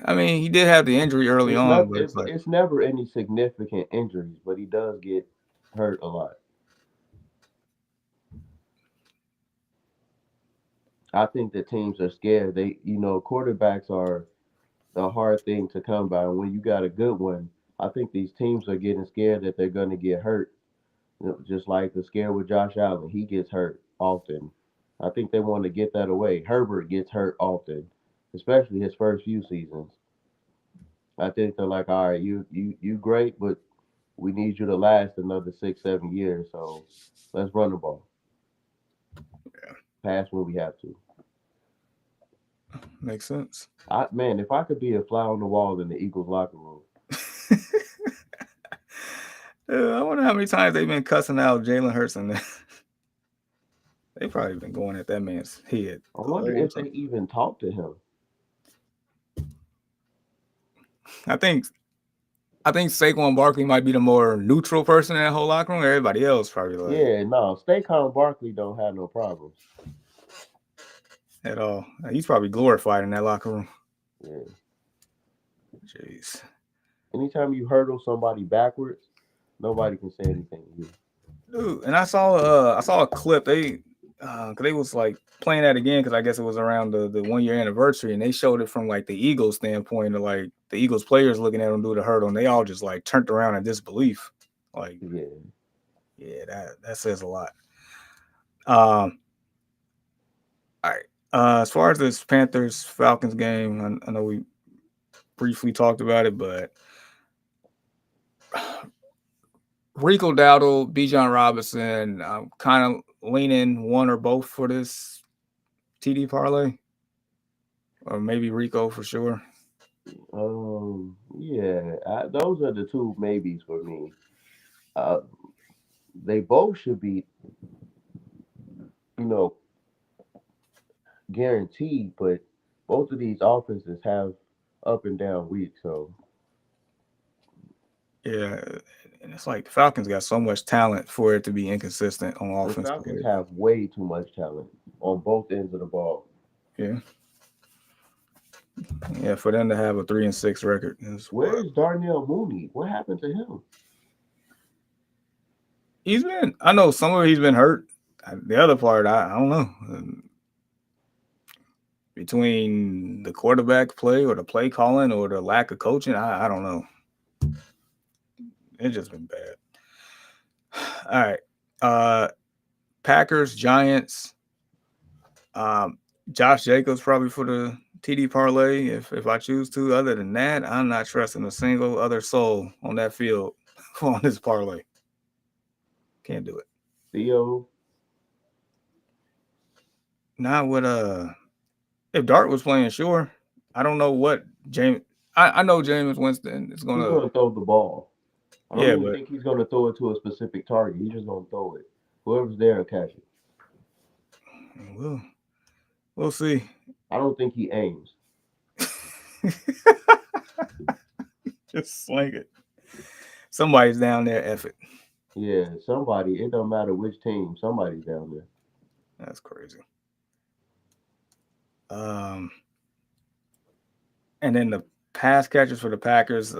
I mean, he did have the injury early It's on, not. but it's like, It's never any significant injuries, but he does get hurt a lot. I think that teams are scared. Quarterbacks are a hard thing to come by. And when you got a good one, I think these teams are getting scared that they're going to get hurt. Just like the scare with Josh Allen, he gets hurt often. I think they want to get that away. Herbert gets hurt often, especially his first few seasons. I think they're like, all right, you great, but we need you to last another 6, 7 years. So let's run the ball, pass when we have to. Makes sense. Man, if I could be a fly on the wall in the Eagles locker room, I wonder how many times they've been cussing out Jalen Hurts, and they probably been going at that man's head I the wonder whole if time. they even talk to him. I think I think Saquon Barkley might be the more neutral person in that whole locker room. Everybody else probably like Yeah, no, Saquon Barkley don't have no problems. at all. He's probably glorified in that locker room. Yeah. Jeez. Anytime you hurdle somebody backwards, nobody can say anything to you. Dude, and I saw a clip. Cause they was like playing that again because I guess it was around the 1 year anniversary, and they showed it from like the Eagles standpoint of like the Eagles players looking at them do the hurdle, and they all just like turned around in disbelief. Like, Yeah. yeah, that says a lot. Um, all right. As far as this Panthers Falcons game, I know we briefly talked about it, but Rico Dowdle, Bijan Robinson, I'm kind of leaning one or both for this TD parlay, or maybe Rico for sure. Yeah, those are the two maybes for me. Uh, they both should be, you know, guaranteed, but both of these offenses have up and down weeks. So Yeah, and it's like the Falcons got so much talent for it to be inconsistent on the offense. Falcons have way too much talent on both ends of the ball. Yeah, yeah, for them to have a 3-6 record is wild. Where's Darnell Mooney? What happened to him? He's been. I know some of it he's been hurt. The other part, I don't know. Between the quarterback play or the play calling or the lack of coaching, I don't know. It's just been bad. All right. Packers, Giants. Um, Josh Jacobs probably for the TD parlay if I choose to. Other than that, I'm not trusting a single other soul on that field on this parlay. Can't do it. Theo, Not with if Dart was playing, sure. I don't know what James. I know James Winston is he's gonna. going to throw the ball. I don't Yeah, even but think he's going to throw it to a specific target. He's just going to throw it. Whoever's there will catch it. we'll we'll see. I don't think he aims. Just sling it. Somebody's down there. F it. Yeah, somebody. It don't matter which team. Somebody's down there. That's crazy. Um, and then the pass catchers for the Packers.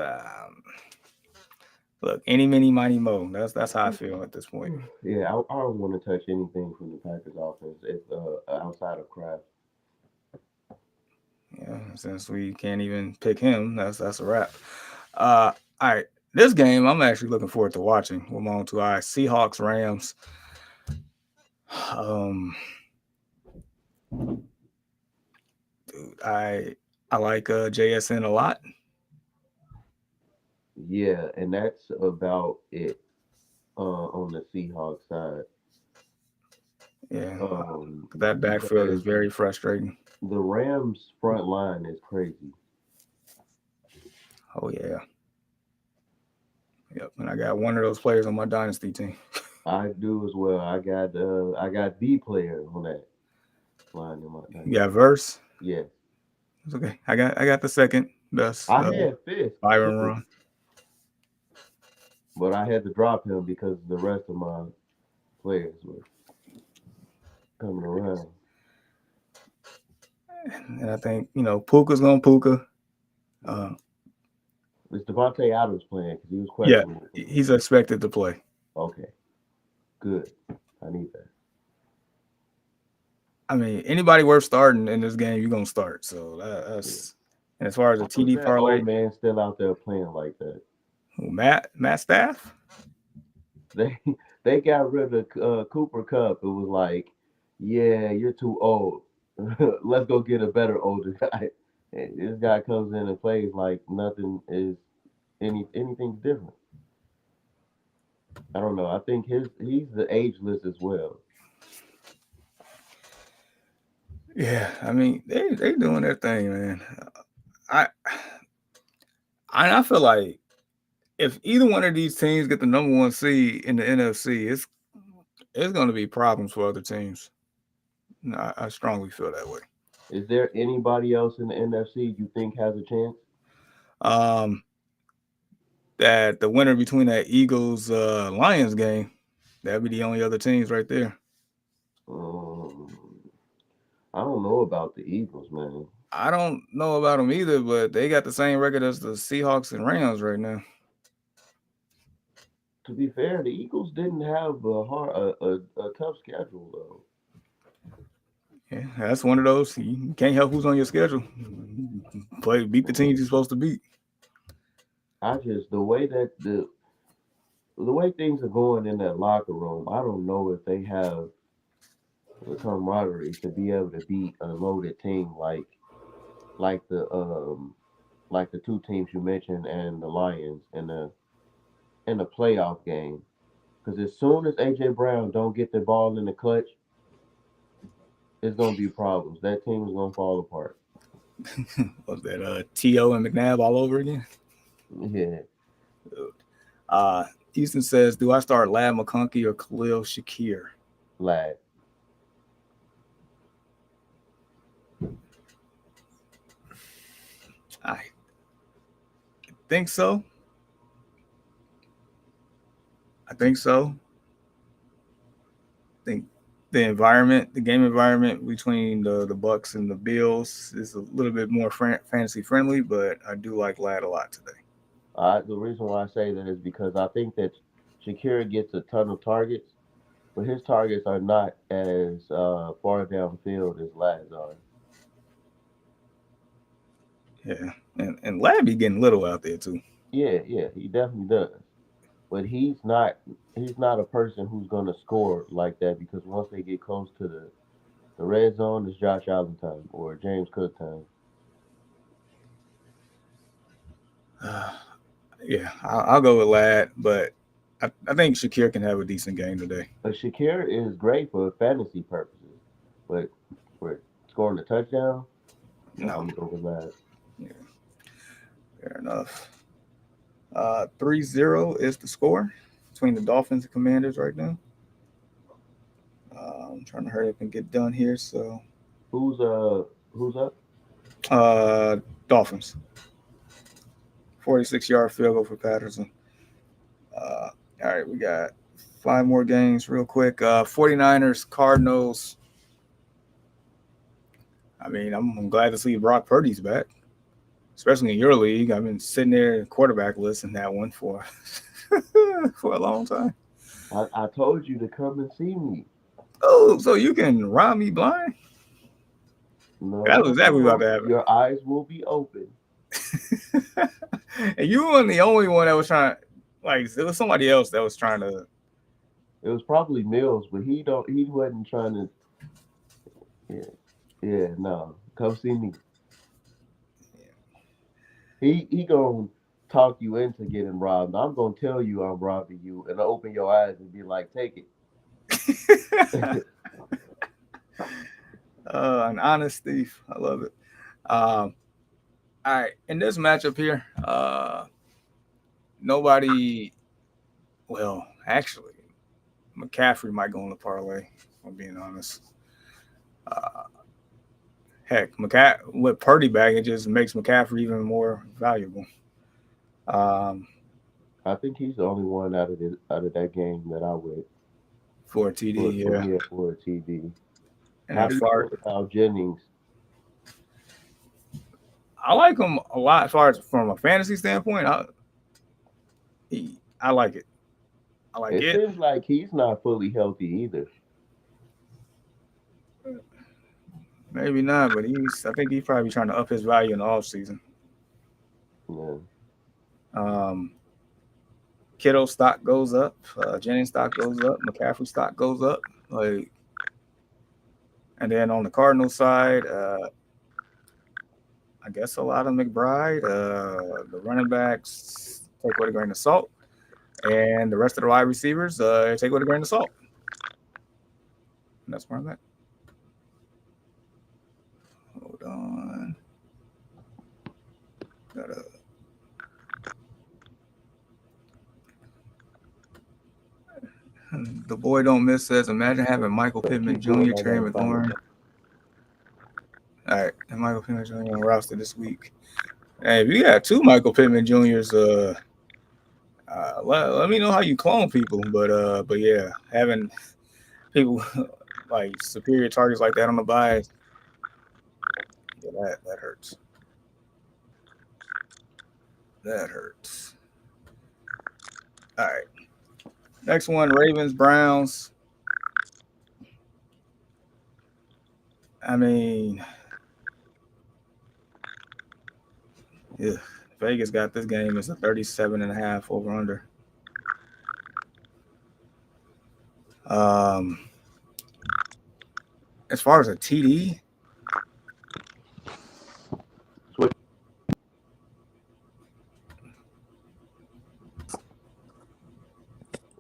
Look, any, mini, mighty, mo. That's how I feel at this point. Yeah, I don't want to touch anything from the Packers offense if outside of Kraft. Yeah, since we can't even pick him, that's a wrap. All right, this game I'm actually looking forward to watching with my own two eyes. Seahawks, Rams. Um, dude, I like JSN a lot. Yeah, and that's about it on the Seahawks side. Yeah, Um, that backfield is because very frustrating. the Rams front line is crazy. Oh yeah, yep. And I got one of those players on my dynasty team. I do as well. I got the player on that line in my You got dynasty. Verse. Yeah, It's okay. I got the second best I had fifth Byron too, run. but I had to drop him because the rest of my players were coming around. And I think Puka's gonna Puka. Uh, Is Devontae Adams playing? Because he was yeah, questionable for me. he's expected to play. Okay, good. I need that. I mean, anybody worth starting in this game, you're gonna start. So Yeah. that's. And as far as the How is TD that parlay, old man still out there playing like that? Matt Staff. They they got rid of Cooper Cup. It was like, yeah, you're too old. Let's go get a better older guy. And this guy comes in and plays like nothing is anything different. I don't know. I think he's the ageless as well. Yeah, I mean they doing their thing, man. I I feel like if either one of these teams get the number one seed in the NFC, it's going to be problems for other teams. I strongly feel that way. Is there anybody else in the NFC you think has a chance? Um, that the winner between that Eagles Lions game, that'd be the only other teams right there. Um, I don't know about the Eagles, man. I don't know about them either, but they got the same record as the Seahawks and Rams right now. To be fair, the Eagles didn't have a tough schedule though. Yeah, that's one of those. You can't help who's on your schedule. Beat the teams you're supposed to beat. I just the way things are going in that locker room, I don't know if they have the camaraderie to be able to beat a loaded team like the like the two teams you mentioned and the Lions in the playoff game. Because as soon as AJ Brown don't get the ball in the clutch, it's gonna be problems. That team is gonna fall apart. Was that T.O. and McNabb all over again? Yeah, Uh, Houston says, do I start Lad McConkey or Khalil Shakir? lad. I think so. I think so. I think the game environment between the Bucks and the Bills is a little bit more fantasy friendly, but I do like Lad a lot today. The reason why I say that is because I think that Shakira gets a ton of targets, but his targets are not as far downfield as Lad's are. Yeah, and Lad be getting little out there too. Yeah, yeah, he definitely does. But he's not a person who's gonna score like that because once they get close to the red zone, it's Josh Allen time or James Cook time. Uh, yeah, I'll go with Lad, but I think Shakir can have a decent game today. But Shakir is great for fantasy purposes, but for scoring a touchdown, no, No, I'm going with Lad. yeah, fair enough. 3-0 is the score between the Dolphins and Commanders right now. I'm trying to hurry up and get done here. So, Who's up? uh, Dolphins, 46-yard field goal for Patterson. Uh, all right, we got five more games real quick. 49ers, Cardinals. I mean, I'm glad to see Brock Purdy's back, especially in your league. I've been sitting there in quarterback list in that one for for a long time. I told you to come and see me. Oh, so you can rob me blind? No, That was no, exactly what no. happened. Your eyes will be open. And you weren't the only one that was trying. Like it was somebody else that was trying to. It was probably Mills, but he wasn't trying to. Yeah, yeah, no. Come see me. He gonna talk you into getting robbed. I'm gonna tell you I'm robbing you, and open your eyes and be like, take it. An honest thief. I love it. Um, all right, in this matchup here, nobody. Well, actually, McCaffrey might go on the parlay. If I'm being honest. Uh, Heck, with Purdy back, it just makes McCaffrey even more valuable. Um, I think he's the only one out of that game that I would for TD, for yeah. yeah for a TD. And How as do you far feel about Jennings? I like him a lot as far as from a fantasy standpoint. I like it. I like It it. seems like he's not fully healthy either. Maybe not, but I think he's probably trying to up his value in the off season. Yeah. Um, Kittle stock goes up, Jennings stock goes up, McCaffrey stock goes up. Like, and then on the Cardinals side, I guess a lot of McBride, the running backs take with a grain of salt, and the rest of the wide receivers take with a grain of salt. And that's where I'm at. on. Gotta, the boy don't miss says, imagine having Michael Pittman Keep Jr., going. I Terry gotta find McLaurin. All right, and Michael Pittman Jr. on roster this week. Hey, if you got two Michael Pittman Juniors, let me know how you clone people. But yeah, having people like superior targets like that on the buy, yeah, that hurts. That hurts. All right, next one: Ravens Browns. I mean, yeah, Vegas got this game as a 37.5 over under. Um, as far as a TD, Switch.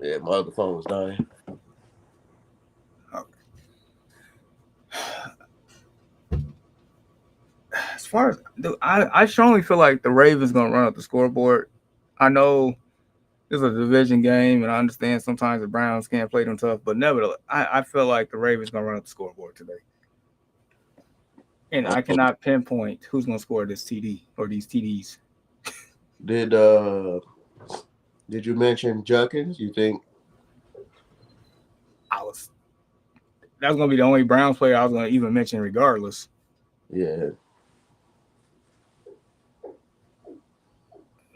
Yeah, my other phone was dying. as far as I strongly feel like the Ravens gonna run up the scoreboard. I know this is a division game, and I understand sometimes the Browns can't play them tough, but nevertheless, I feel like the Ravens gonna run up the scoreboard today. And I cannot pinpoint who's gonna score this TD or these TDs. Did uh did you mention Junkins? You think? I was That was gonna be the only Browns player I was gonna even mention, regardless. Yeah,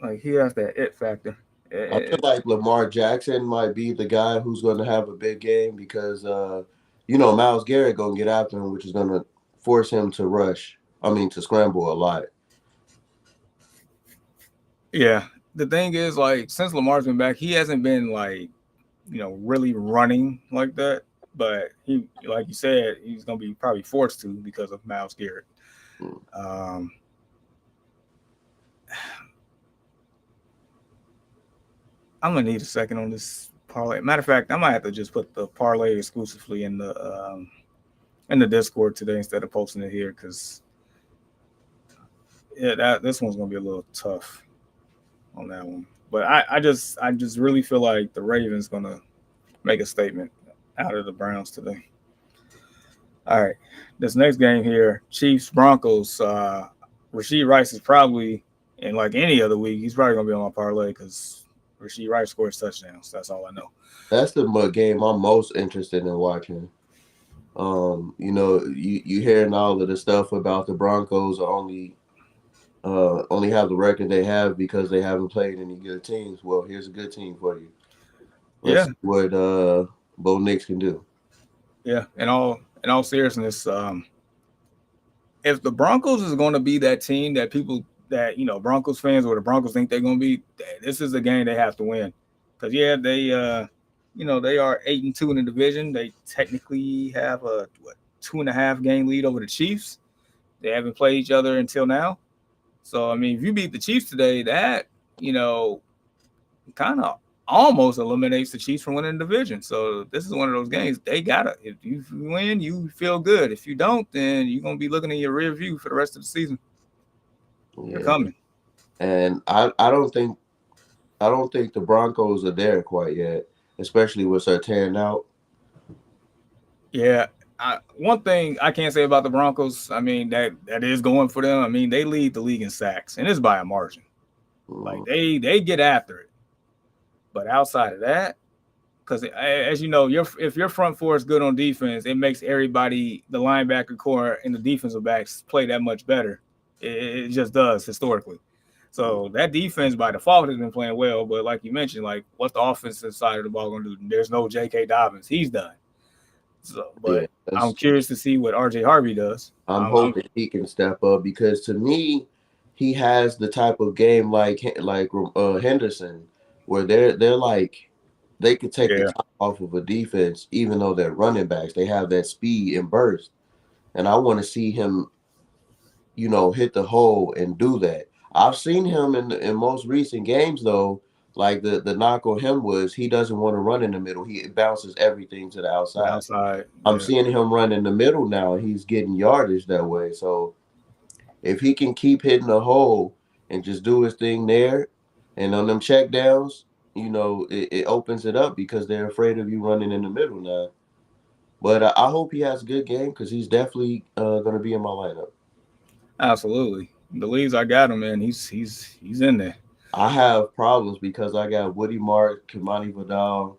Like he has that it factor. I feel like Lamar Jackson might be the guy who's going to have a big game because Miles Garrett gonna get after him, which is going to force him to rush. I mean, to scramble a lot. Yeah, the thing is, like, since Lamar's been back, he hasn't been like really running like that. But he, like you said, he's gonna be probably forced to because of Miles Garrett. Mm. Um, I'm gonna need a second on this parlay. Matter of fact, I might have to just put the parlay exclusively in the Discord today instead of posting it here because yeah, this one's gonna be a little tough on that one. But I just really feel like the Ravens gonna make a statement out of the Browns today. All right, this next game here, Chiefs Broncos. Rasheed Rice is probably in like any other week. He's probably gonna be on my parlay because Rasheed Rice scores touchdowns. That's all I know. That's the game I'm most interested in watching. You hearing all of the stuff about the Broncos are only have the record they have because they haven't played any good teams. Well, here's a good team for you. Let's Yeah, see what Bo Nix can do. yeah. In all seriousness, if the Broncos is going to be that team that people that Broncos fans or the Broncos think they're going to be, this is a game they have to win. Because yeah, they are 8-2 in the division. They technically have a 2.5 game lead over the Chiefs. They haven't played each other until now. So I mean, if you beat the Chiefs today, that you know kind of almost eliminates the Chiefs from winning the division. So this is one of those games they gotta. If you win, you feel good. If you don't, then you're gonna be looking in your rear view for the rest of the season. They're Yeah, coming. and I don't think the Broncos are there quite yet, especially with Sertan out. Yeah. One thing I can't say about the Broncos, I mean that is going for them. I mean they lead the league in sacks, and it's by a margin. Like Mm, they get after it, but outside of that, because as you know, if your front four is good on defense, it makes everybody, the linebacker core and the defensive backs, play that much better. It just does historically. mm. So that defense by default has been playing well, but like you mentioned, like what's the offensive side of the ball going to do? There's no J.K. Dobbins. He's done. So, Yeah, but I'm curious to see what R.J. Harvey does. I'm hoping he can step up because to me, he has the type of game like Henderson, where they're like they could take the Yeah, top off of a defense, even though they're running backs. They have that speed and burst, and I want to see him, hit the hole and do that. I've seen him in most recent games though. Like the knock on him was he doesn't want to run in the middle. He bounces everything to the the outside. outside. I'm Yeah, seeing him run in the middle now. He's getting yardage that way. So If he can keep hitting the hole and just do his thing there, and on them check downs, it opens it up because they're afraid of you running in the middle now. But I hope he has a good game because he's definitely going to be in my lineup. Absolutely. The leagues I got him in, he's in there. I have problems because I got Woody Mark, Kimani Vidal,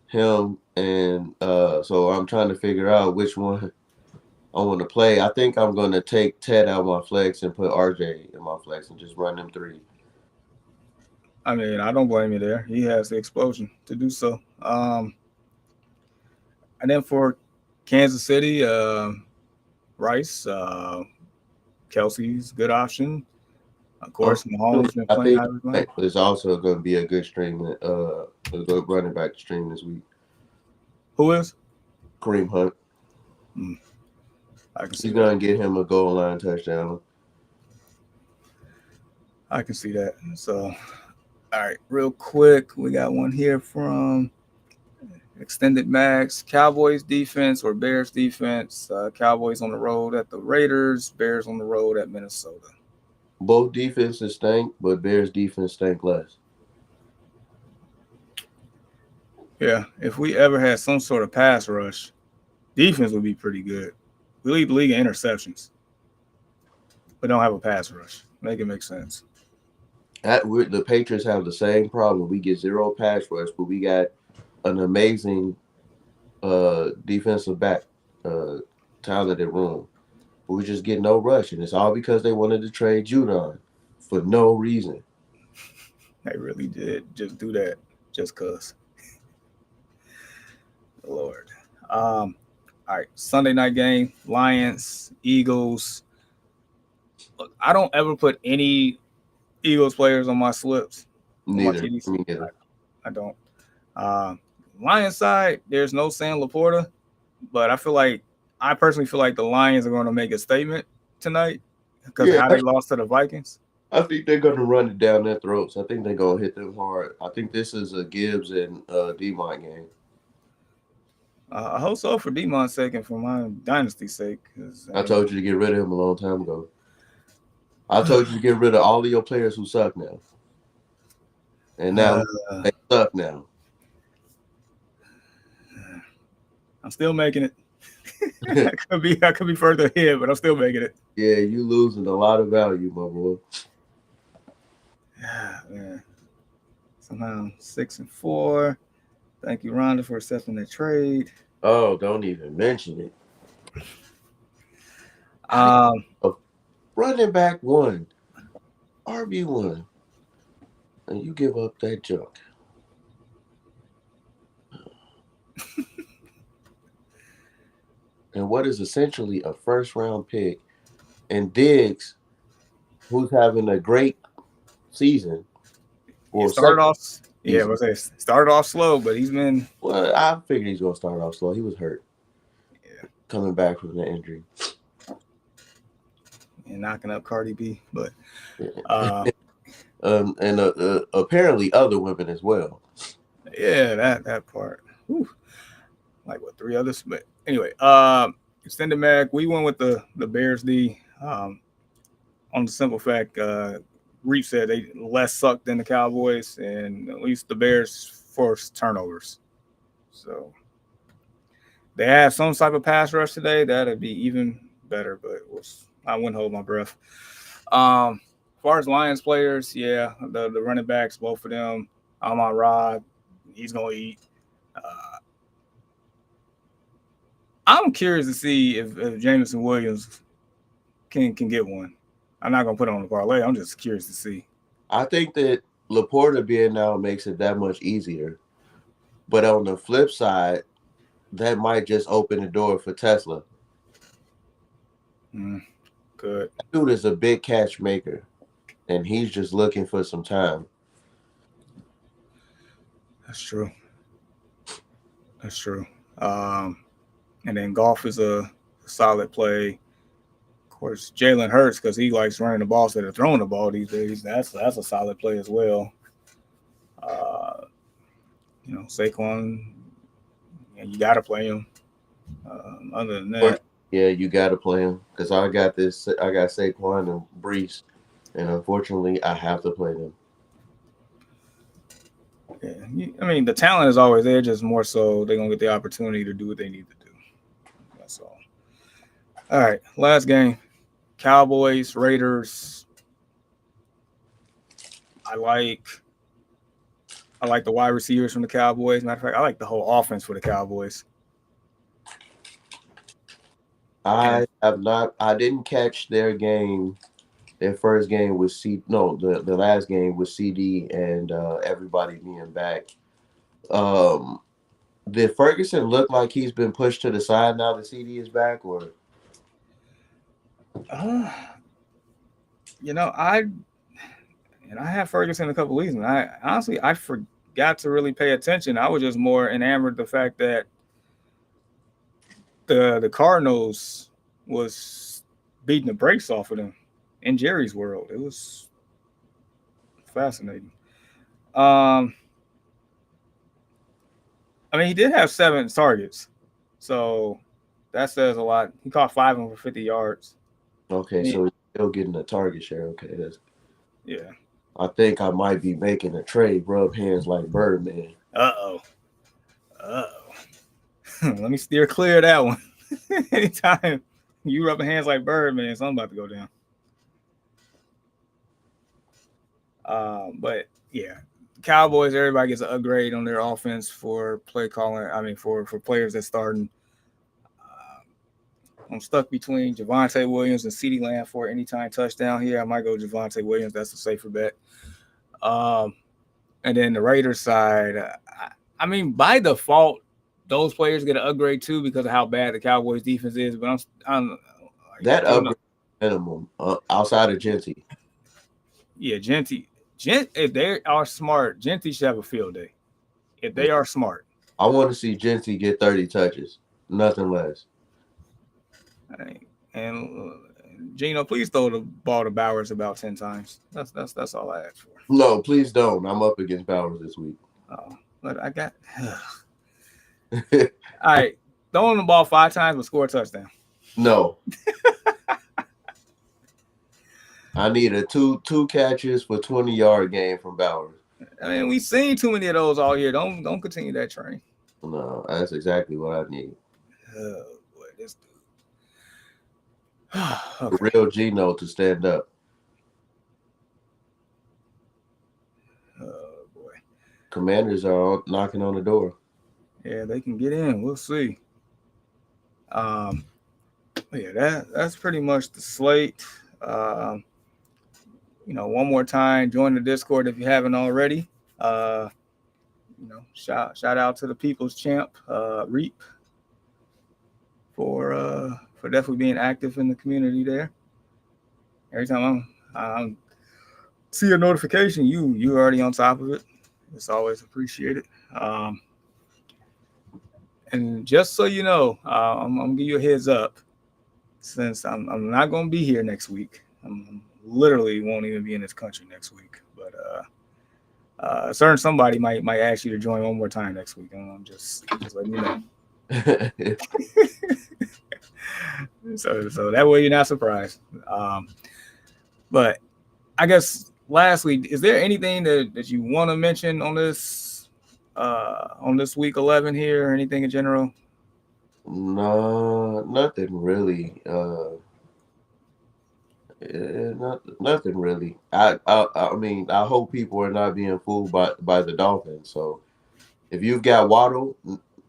him, and so I'm trying to figure out which one I want to play. I think I'm going to take Ted out of my flex and put RJ in my flex and just run them three. I mean, I don't blame you there. He has the explosion to do so. And then for Kansas City, Rice, Kelsey's good option. Of course, Mahomes been I playing think everybody. it's also going to be a good stream, a good running back stream this week. Who is? Kareem Hunt. I can see He's that. going to get him a goal line touchdown. I can see that. So, all right, real quick, we got one here from Extended Max. Cowboys defense or Bears defense? Cowboys on the road at the Raiders. Bears on the road at Minnesota. Both defenses stink, but Bears defense stink less. Yeah, if we ever had some sort of pass rush, defense would be pretty good. We lead the league in interceptions, but don't have a pass rush. Make it make sense. The Patriots have the same problem. We get zero pass rush, but we got an amazing defensive back talented room. But we just get no rush, and it's all because they wanted to trade Judon for no reason. They really did just do that just cause. Lord. All right, Sunday night game, Lions, Eagles. Look, I don't ever put any Eagles players on my slips, on my Neither. TDs. Me neither. I don't. Uh, Lions side, there's no Sam LaPorta, but I personally feel like the Lions are going to make a statement tonight because of Yeah, how they lost to the Vikings. I think they're going to run it down their throats. I think they're going to hit them hard. I think this is a Gibbs and D-Mont game. I hope so for Demon's sake and for my dynasty's sake. I told you to get rid of him a long time ago. I told you to get rid of all of your players who suck now. And now they suck now. I'm still making it. I could be further ahead, but I'm still making it. Yeah, you losing a lot of value, my boy. Man. Somehow 6-4. Thank you, Rhonda, for accepting the trade. Oh, don't even mention it. Running back one, RB1, and you give up that junk. And what is essentially a first-round pick, and Diggs, who's having a great season. Started off slow, but he's been. Well, I figured he's going to start off slow. He was hurt. Yeah. Coming back from the injury. And knocking up Cardi B, but. And apparently other women as well. Yeah, that part. Whew. Like what, 3 others? But anyway, extended mag. We went with the Bears D. On the simple fact, Reef said they less suck than the Cowboys, and at least the Bears forced turnovers. So they have some type of pass rush today. That'd be even better, but I wouldn't hold my breath. As far as Lions players, yeah, the running backs, both of them. Amon Rod, he's gonna eat. I'm curious to see if Jameson Williams can get one. I'm not gonna put it on the parlay. I'm just curious to see. I think that LaPorta being now makes it that much easier. But on the flip side, that might just open the door for Tesla. Good. That dude is a big catch maker, and he's just looking for some time. That's true. And then golf is a solid play. Of course, Jalen Hurts, because he likes running the ball instead of throwing the ball these days. That's a solid play as well. You know, Saquon, and you got to play him. Other than that, Yeah, you got to play him because I got this. I got Saquon and Brees, and unfortunately, I have to play them. Yeah, I mean, the talent is always there, just more so they're gonna get the opportunity to do what they need to do. That's all. All right, last game: Cowboys, Raiders. I like I like the wide receivers from the Cowboys. Matter of fact, I like the whole offense for the Cowboys. And I have not. I didn't catch their game. Their first game was the last game was CD and everybody being back. Um, did Ferguson look like he's been pushed to the side now that CD is back, or uh, I had Ferguson a couple weeks, and I honestly I forgot to really pay attention. I was just more enamored the fact that the Cardinals was beating the brakes off of them in Jerry's world. It was fascinating. Um, I mean, he did have 7 targets, so that says a lot. He caught 5 of them for 50 yards. okay? So he's still getting a target share. Okay, that's. Yeah. I think I might be making a trade. Rub hands like Birdman. Uh oh. Let me steer clear of that one. Anytime you rubbing hands like Birdman, something about to go down. But yeah, Cowboys. Everybody gets an upgrade on their offense for play calling. I mean, for players that starting. I'm stuck between Javonte Williams and CeeDee Lamb for anytime touchdown here. I might go Javonte Williams. That's a safer bet. Um, and then the Raiders side, I mean, by default, those players get an upgrade too because of how bad the Cowboys defense is. But I'm like, That even though, upgrade minimum outside of Genty. yeah, if they are smart, Genty should have a field day. If they are smart, I want to see Genty get 30 touches, nothing less. and Gino, please throw the ball to Bowers about 10 times. That's all I ask for. No, please don't. I'm up against Bowers this week. Oh, but I got all right. Throwing the ball 5 times but score a touchdown. No. I need a two catches for 20-yard game from Bowers. I mean, we've seen too many of those all year. Don't continue that train. No, that's exactly what I need. Oh boy, this dude. The Okay. real Gino to stand up. Oh boy. Commanders are knocking on the door. Yeah, they can get in. We'll see. Um, yeah, that's pretty much the slate. Um, one more time, join the Discord if you haven't already. Uh, shout out to the People's Champ, Reap, for definitely being active in the community there. Every time I'm see a notification, you already on top of it. It's always appreciated. And just so you know, I'm gonna give you a heads up. Since I'm not gonna be here next week, I'm literally won't even be in this country next week. But certain somebody might ask you to join one more time next week. And I'm just letting you know. So that way you're not surprised. But I guess lastly, is there anything that you want to mention on this week 11 here, or anything in general? No, nothing really. Nothing really. I mean, I hope people are not being fooled by the Dolphins. So if you've got Waddle,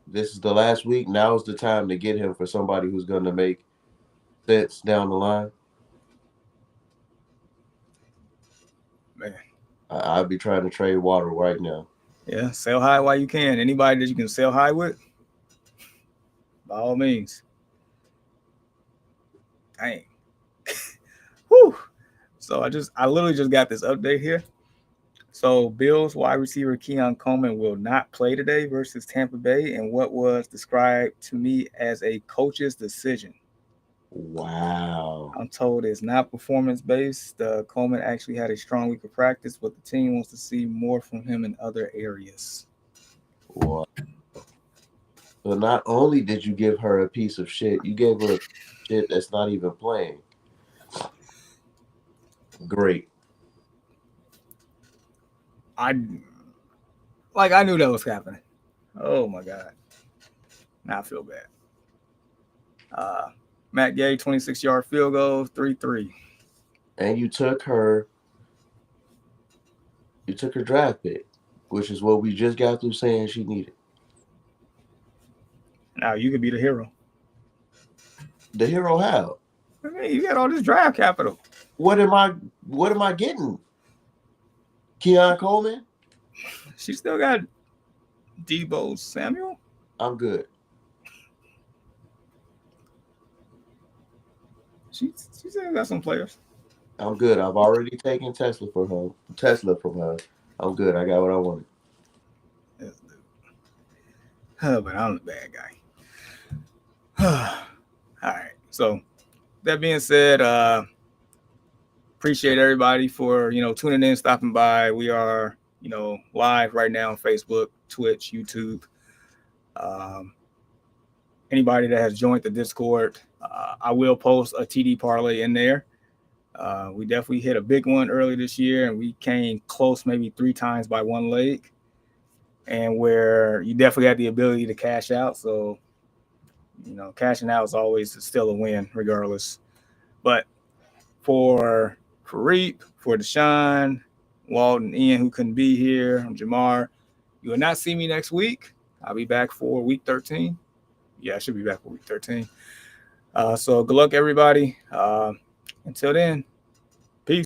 this is the last week. Now is the time to get him for somebody who's going to make sense down the line. Man, I'd be trying to trade Waddle right now. yeah, sell high while you can. Anybody that you can sell high with, by all means. Dang. Whew. So I literally just got this update here. So Bills wide receiver Keon Coleman will not play today versus Tampa Bay in what was described to me as a coach's decision. Wow. I'm told it's not performance based. Coleman actually had a strong week of practice, but the team wants to see more from him in other areas. Wow. But not only did you give her a piece of shit, you gave her a shit that's not even playing. Great. I knew that was happening. Oh my god. Now I feel bad. Matt Gay, 26-yard field goal, 3-3. And you took her draft pick, which is what we just got through saying she needed. Now you could be the hero. The hero how? I mean, you got all this draft capital. What am I getting? Keon Coleman? She still got Debo Samuel. I'm good. She still got some players. I'm good. I've already taken Tesla from her. I'm good. I got what I wanted. But I'm the bad guy. All right. So that being said, appreciate everybody for tuning in, stopping by. We are live right now on Facebook, Twitch, YouTube. Anybody that has joined the Discord, I will post a TD parlay in there. We definitely hit a big one early this year, and we came close maybe 3 times by one leg, and where you definitely had the ability to cash out. So, cashing out is always still a win regardless. But for Fareep, for Deshaun, Walton, Ian, who couldn't be here, I'm Jamar. You will not see me next week. I'll be back for week 13. Yeah, I should be back for week 13. So good luck, everybody. Until then,